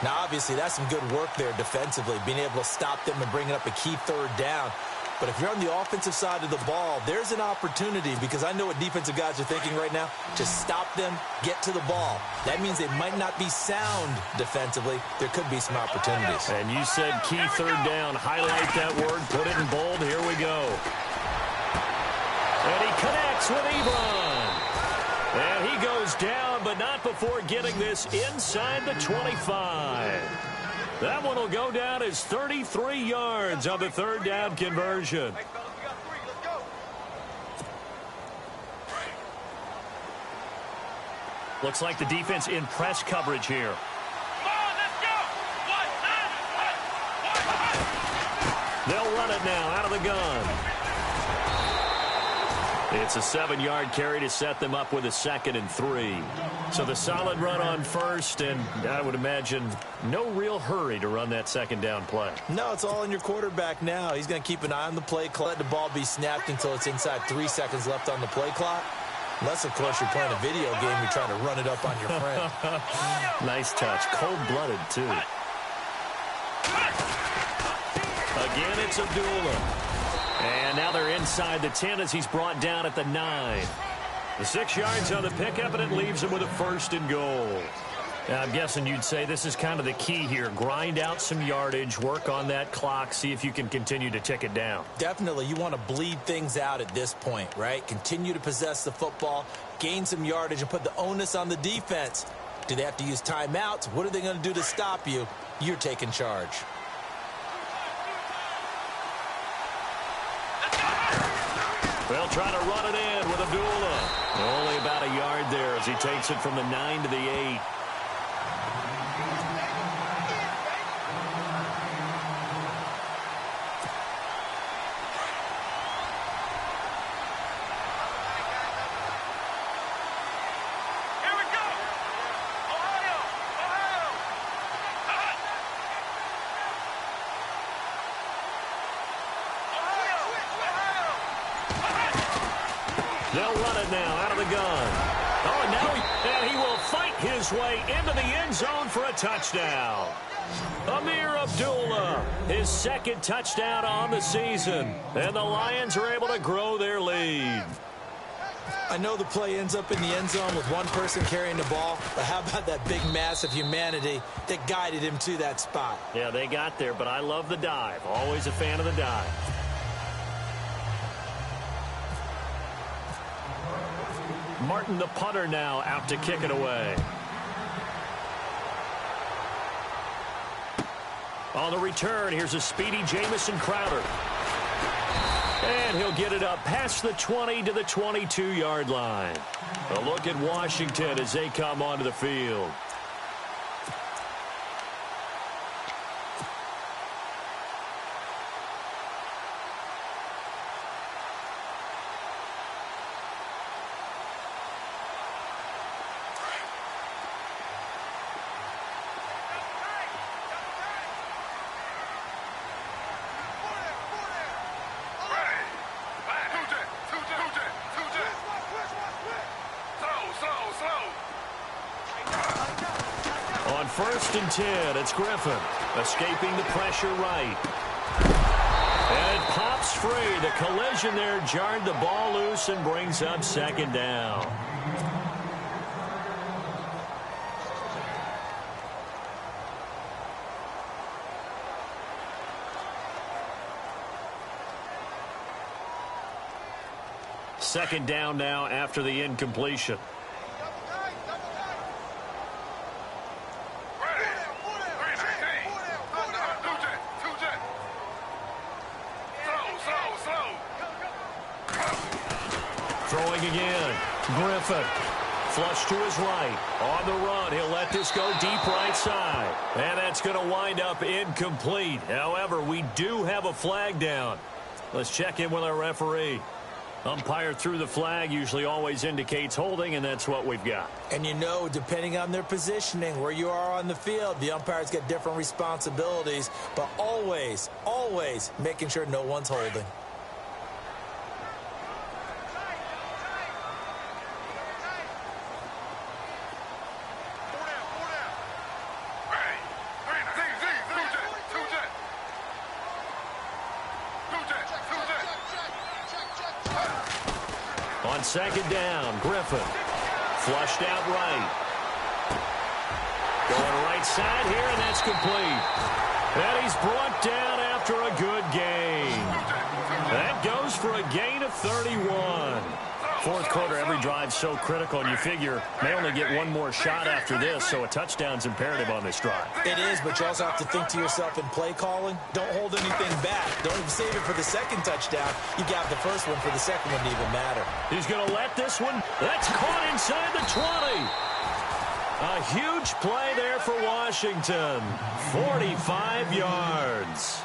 Now, obviously, that's some good work there defensively, being able to stop them and bringing up a key third down. But if you're on the offensive side of the ball, there's an opportunity, because I know what defensive guys are thinking right now. Just stop them, get to the ball. That means they might not be sound defensively. There could be some opportunities. And you said key third down. Highlight that word. Put it in bold. Here we go. And he connects with Ebron. And he goes down, but not before getting this inside the 25. That one will go down as 33 yards on the third down conversion. Looks like the defense in press coverage here. They'll run it now out of the gun. It's a 7-yard carry to set them up with a 2nd and 3. So the solid run on first, and I would imagine no real hurry to run that second down play. No, it's all in your quarterback now. He's going to keep an eye on the play clock. Let the ball be snapped until it's inside 3 seconds left on the play clock. Unless, of course, you're playing a video game, you're trying to run it up on your friend. Nice touch. Cold-blooded, too. Again, it's Abdullah. And now they're inside the 10 as he's brought down at the 9. The 6 yards on the pickup, and it leaves him with a 1st and goal. Now, I'm guessing you'd say this is kind of the key here. Grind out some yardage, work on that clock, see if you can continue to tick it down. Definitely. You want to bleed things out at this point, right? Continue to possess the football, gain some yardage, and put the onus on the defense. Do they have to use timeouts? What are they going to do to stop you? You're taking charge. They'll try to run it in with Abdullah. Only about a yard there as he takes it from the 9 to the 8. They'll run it now out of the gun. Oh, and now he will fight his way into the end zone for a touchdown. Amir Abdullah, his 2nd touchdown on the season. And the Lions are able to grow their lead. I know the play ends up in the end zone with one person carrying the ball, but how about that big mass of humanity that guided him to that spot? Yeah, they got there, but I love the dive. Always a fan of the dive. Martin, the punter, now out to kick it away. On the return, here's a speedy Jamison Crowder. And he'll get it up past the 20 to the 22-yard line. A look at Washington as they come onto the field. On 1st and 10, it's Griffin. Escaping the pressure right. And it pops free. The collision there jarred the ball loose and brings up 2nd down. Second down now after the incompletion. Throwing again. Griffin. Flush to his right. On the run. He'll let this go deep right side. And that's going to wind up incomplete. However, we do have a flag down. Let's check in with our referee. Umpire threw the flag, usually always indicates holding, and that's what we've got. And you know, depending on their positioning, where you are on the field, the umpires get different responsibilities, but always, always making sure no one's holding. On 2nd down, Griffin. Flushed out right. Going right side here, and that's complete. And he's brought down after a good gain. That goes for a gain of 31. 4th quarter, every drive so critical, and you figure may only get one more shot after this, so a touchdown's imperative on this drive. It is, but you also have to think to yourself in play calling, don't hold anything back. Don't even save it for the 2nd touchdown. You got the 1st one for the 2nd one to even matter. He's going to let this one. That's caught inside the 20. A huge play there for Washington. 45 yards.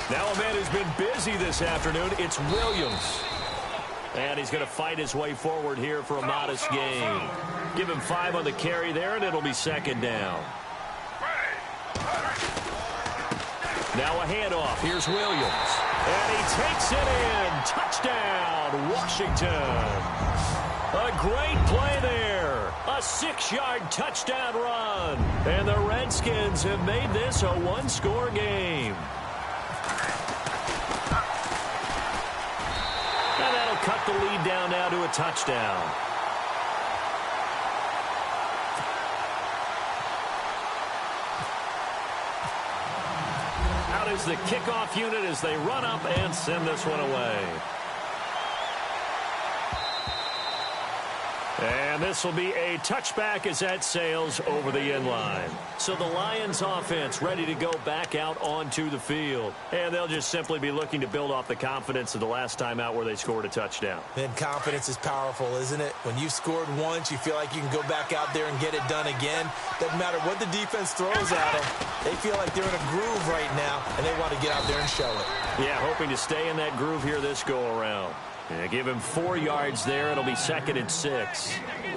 Now a man who's been busy this afternoon, it's Williams. And he's going to fight his way forward here for a modest gain. Give him 5 on the carry there, and it'll be 2nd down. Now a handoff. Here's Williams. And he takes it in. Touchdown, Washington. A great play there. A 6-yard touchdown run. And the Redskins have made this a one-score game. And that'll cut the lead down now to a touchdown. Out is the kickoff unit as they run up and send this one away. And this will be a touchback as that sails over the end line. So the Lions offense ready to go back out onto the field. And they'll just simply be looking to build off the confidence of the last time out where they scored a touchdown. Then confidence is powerful, isn't it? When you've scored once, you feel like you can go back out there and get it done again. Doesn't matter what the defense throws at them. They feel like they're in a groove right now, and they want to get out there and show it. Yeah, hoping to stay in that groove here this go-around. Yeah, give him 4 yards there. It'll be 2nd and 6.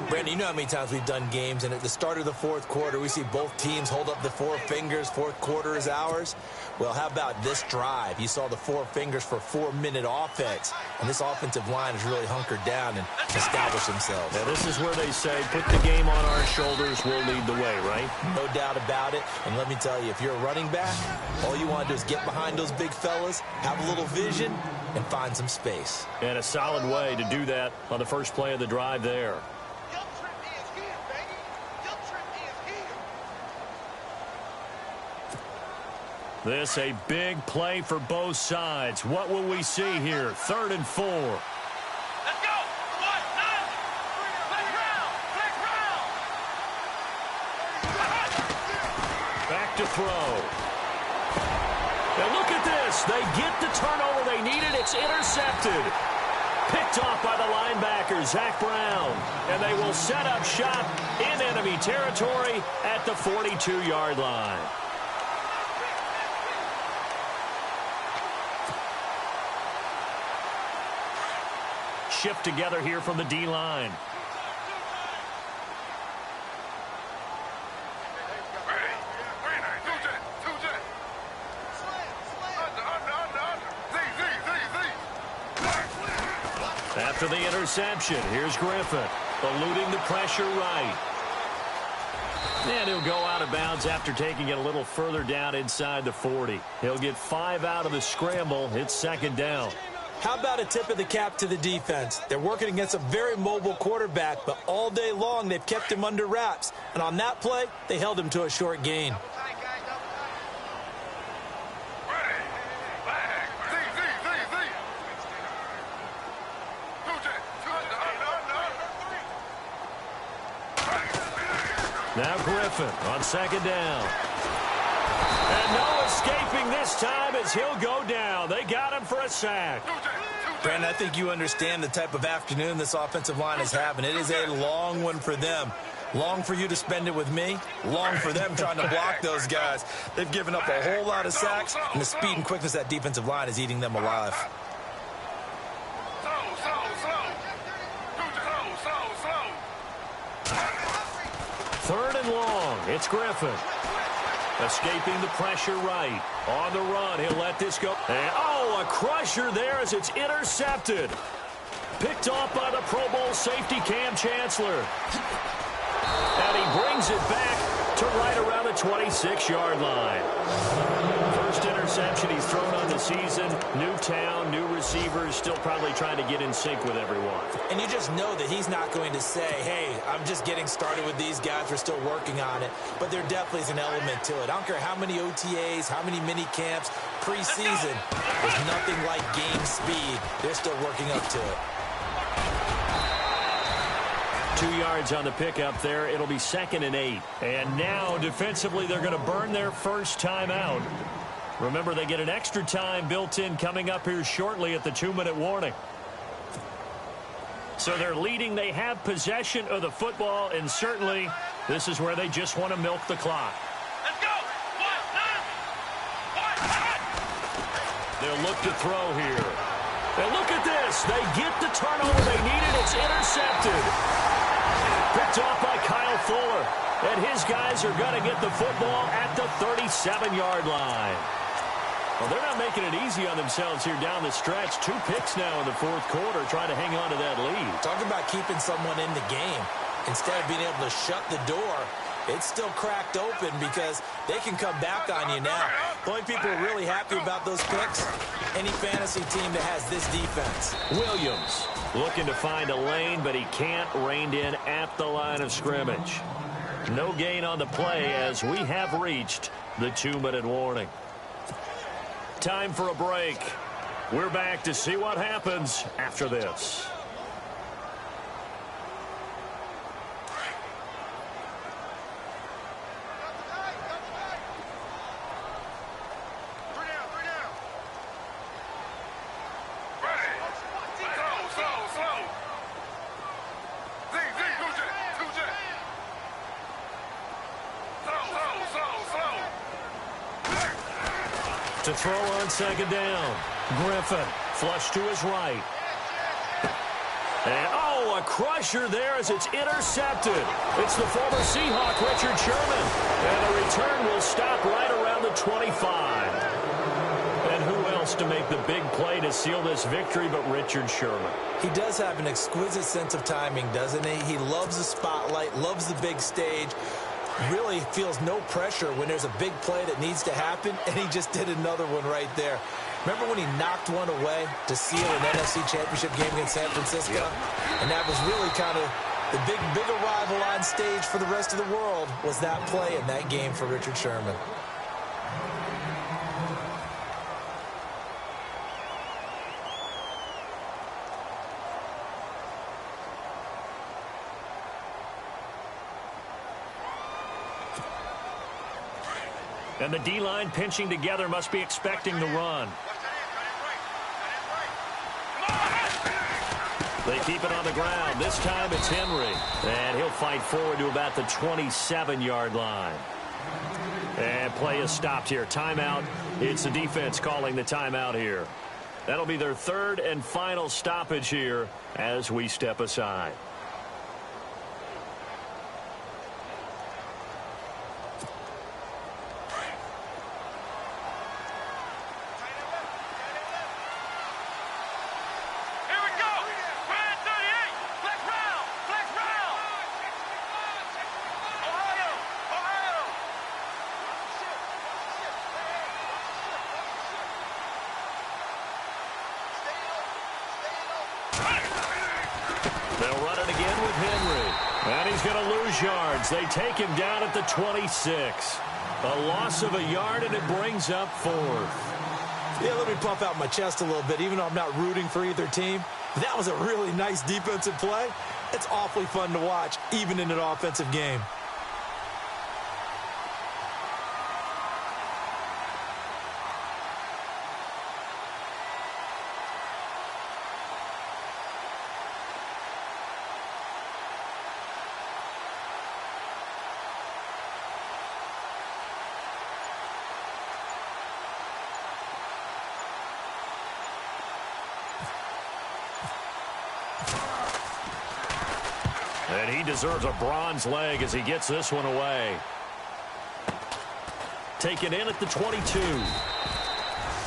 Brandon, you know how many times we've done games, and at the start of the fourth quarter, we see both teams hold up the four fingers, fourth quarter is ours. Well, how about this drive? You saw the four fingers for 4-minute offense, and this offensive line has really hunkered down and established themselves. Now, this is where they say, put the game on our shoulders, we'll lead the way, right? No doubt about it, and let me tell you, if you're a running back, all you want to do is get behind those big fellas, have a little vision, and find some space. And a solid way to do that on the first play of the drive there. This a big play for both sides. What will we see here? 3rd and 4. Let's go. One, nine. Flex round. Flex round. Back to throw. And look at this. They get the turnover they needed. It's intercepted. Picked off by the linebacker, Zach Brown. And they will set up shop in enemy territory at the 42-yard line. Shift together here from the D-line. After the interception, here's Griffin, eluding the pressure right. And he'll go out of bounds after taking it a little further down inside the 40. He'll get 5 out of the scramble. It's 2nd down. How about a tip of the cap to the defense? They're working against a very mobile quarterback, but all day long they've kept him under wraps. And on that play, they held him to a short gain. Now Griffin on 2nd down. And no escaping this time as he'll go down. They got him for a sack. Brandon, I think you understand the type of afternoon this offensive line is having. It is a long one for them. Long for you to spend it with me. Long for them trying to block those guys. They've given up a whole lot of sacks, and the speed and quickness of that defensive line is eating them alive. Third and long. It's Griffin. Escaping the pressure right. On the run, he'll let this go. And, a crusher there as it's intercepted. Picked off by the Pro Bowl safety Cam Chancellor. And he brings it back to right around the 26-yard line. First interception he's thrown on the season. New town, new receivers, still probably trying to get in sync with everyone. And you just know that he's not going to say, hey, I'm just getting started with these guys. We're still working on it. But there definitely is an element to it. I don't care how many OTAs, how many mini camps, preseason. There's nothing like game speed. They're still working up to it. 2 yards on the pickup there. It'll be 2nd and 8. And now, defensively, they're going to burn their first time out. Remember, they get an extra time built in coming up here shortly at the 2-minute warning. So they're leading. They have possession of the football, and certainly this is where they just want to milk the clock. Let's go. They'll look to throw here. And look at this. They get the turnover they needed. It's intercepted. Picked off by Kyle Fuller. And his guys are going to get the football at the 37-yard line. Well, they're not making it easy on themselves here down the stretch. 2 picks now in the fourth quarter, trying to hang on to that lead. Talk about keeping someone in the game. Instead of being able to shut the door, it's still cracked open because they can come back on you now. The only people who are really happy about those picks, any fantasy team that has this defense. Williams looking to find a lane, but he can't. Reined in at the line of scrimmage. No gain on the play as we have reached the 2-minute warning. Time for a break. We're back to see what happens after this. To throw on 2nd down. Griffin flush to his right. And, a a crusher there as it's intercepted. It's the former Seahawk, Richard Sherman. And the return will stop right around the 25. And who else to make the big play to seal this victory but Richard Sherman? He does have an exquisite sense of timing, doesn't he? He loves the spotlight, loves the big stage, really feels no pressure when there's a big play that needs to happen, and he just did another one right there. Remember when he knocked one away to seal an NFC Championship game against San Francisco? Yep. And that was really kind of the big arrival on stage for the rest of the world was that play in that game for Richard Sherman. And the D-line pinching together must be expecting the run. They keep it on the ground. This time it's Henry. And he'll fight forward to about the 27-yard line. And play is stopped here. Timeout. It's the defense calling the timeout here. That'll be their third and final stoppage here as we step aside. They'll run it again with Henry. And he's going to lose yards. They take him down at the 26. A loss of a yard, and it brings up fourth. Yeah, let me puff out my chest a little bit, even though I'm not rooting for either team. That was a really nice defensive play. It's awfully fun to watch, even in an offensive game. And he deserves a bronze leg as he gets this one away. Taken in at the 22.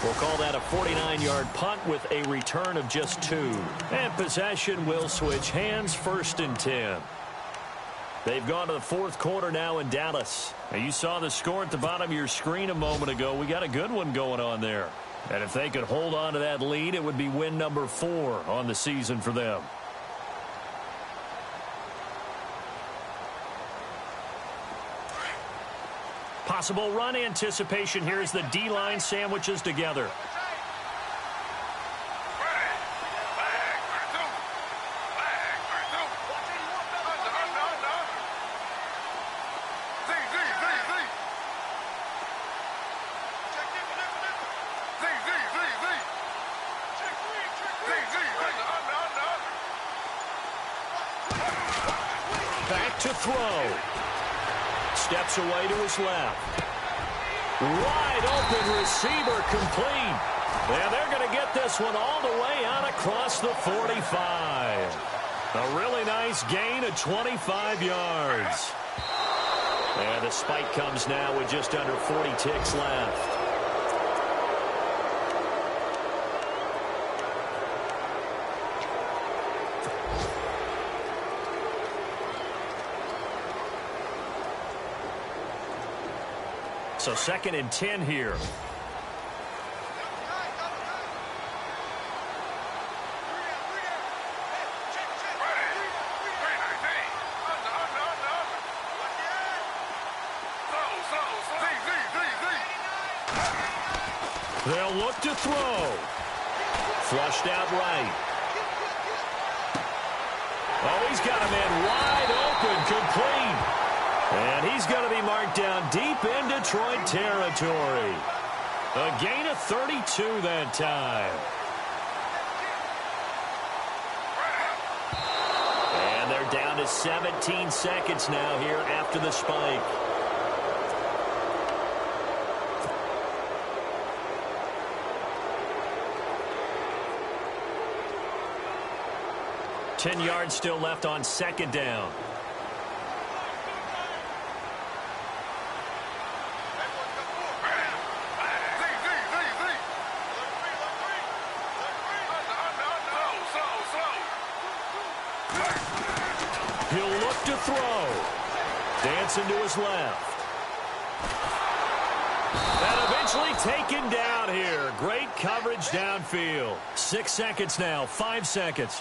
We'll call that a 49-yard punt with a return of just 2. And possession will switch hands, 1st and 10. They've gone to the fourth quarter now in Dallas. Now you saw the score at the bottom of your screen a moment ago. We got a good one going on there. And if they could hold on to that lead, it would be win number 4 on the season for them. Possible run anticipation here as the D-line sandwiches together. Back to throw. Steps away to his left. Wide open receiver complete. And they're going to get this one all the way out across the 45. A really nice gain of 25 yards. And the spike comes now with just under 40 ticks left. So 2nd and 10 here. They'll look to throw. Flushed out right. Oh, he's got a man wide open, complete. And he's going to be marked down deep in Detroit territory. A gain of 32 that time. And they're down to 17 seconds now here after the spike. 10 yards still left on second down. He'll look to throw. Dancing to his left. And eventually taken down here. Great coverage downfield. 6 seconds now. 5 seconds.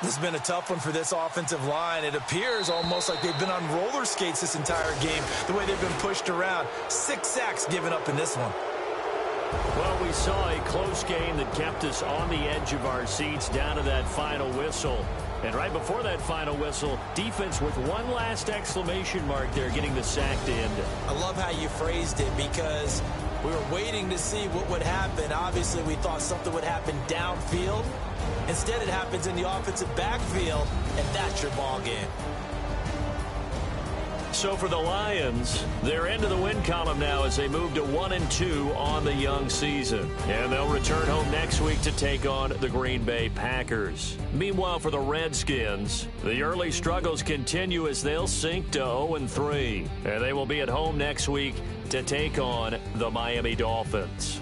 This has been a tough one for this offensive line. It appears almost like they've been on roller skates this entire game, the way they've been pushed around. 6 sacks given up in this one. Well, we saw a close game that kept us on the edge of our seats down to that final whistle. And right before that final whistle, defense with one last exclamation mark there, getting the sack to end it. I love how you phrased it, because we were waiting to see what would happen. Obviously, we thought something would happen downfield. Instead, it happens in the offensive backfield, and that's your ball game. So for the Lions, they're into the win column now as they move to 1-2 on the young season. And they'll return home next week to take on the Green Bay Packers. Meanwhile, for the Redskins, the early struggles continue as they'll sink to 0-3. And they will be at home next week to take on the Miami Dolphins.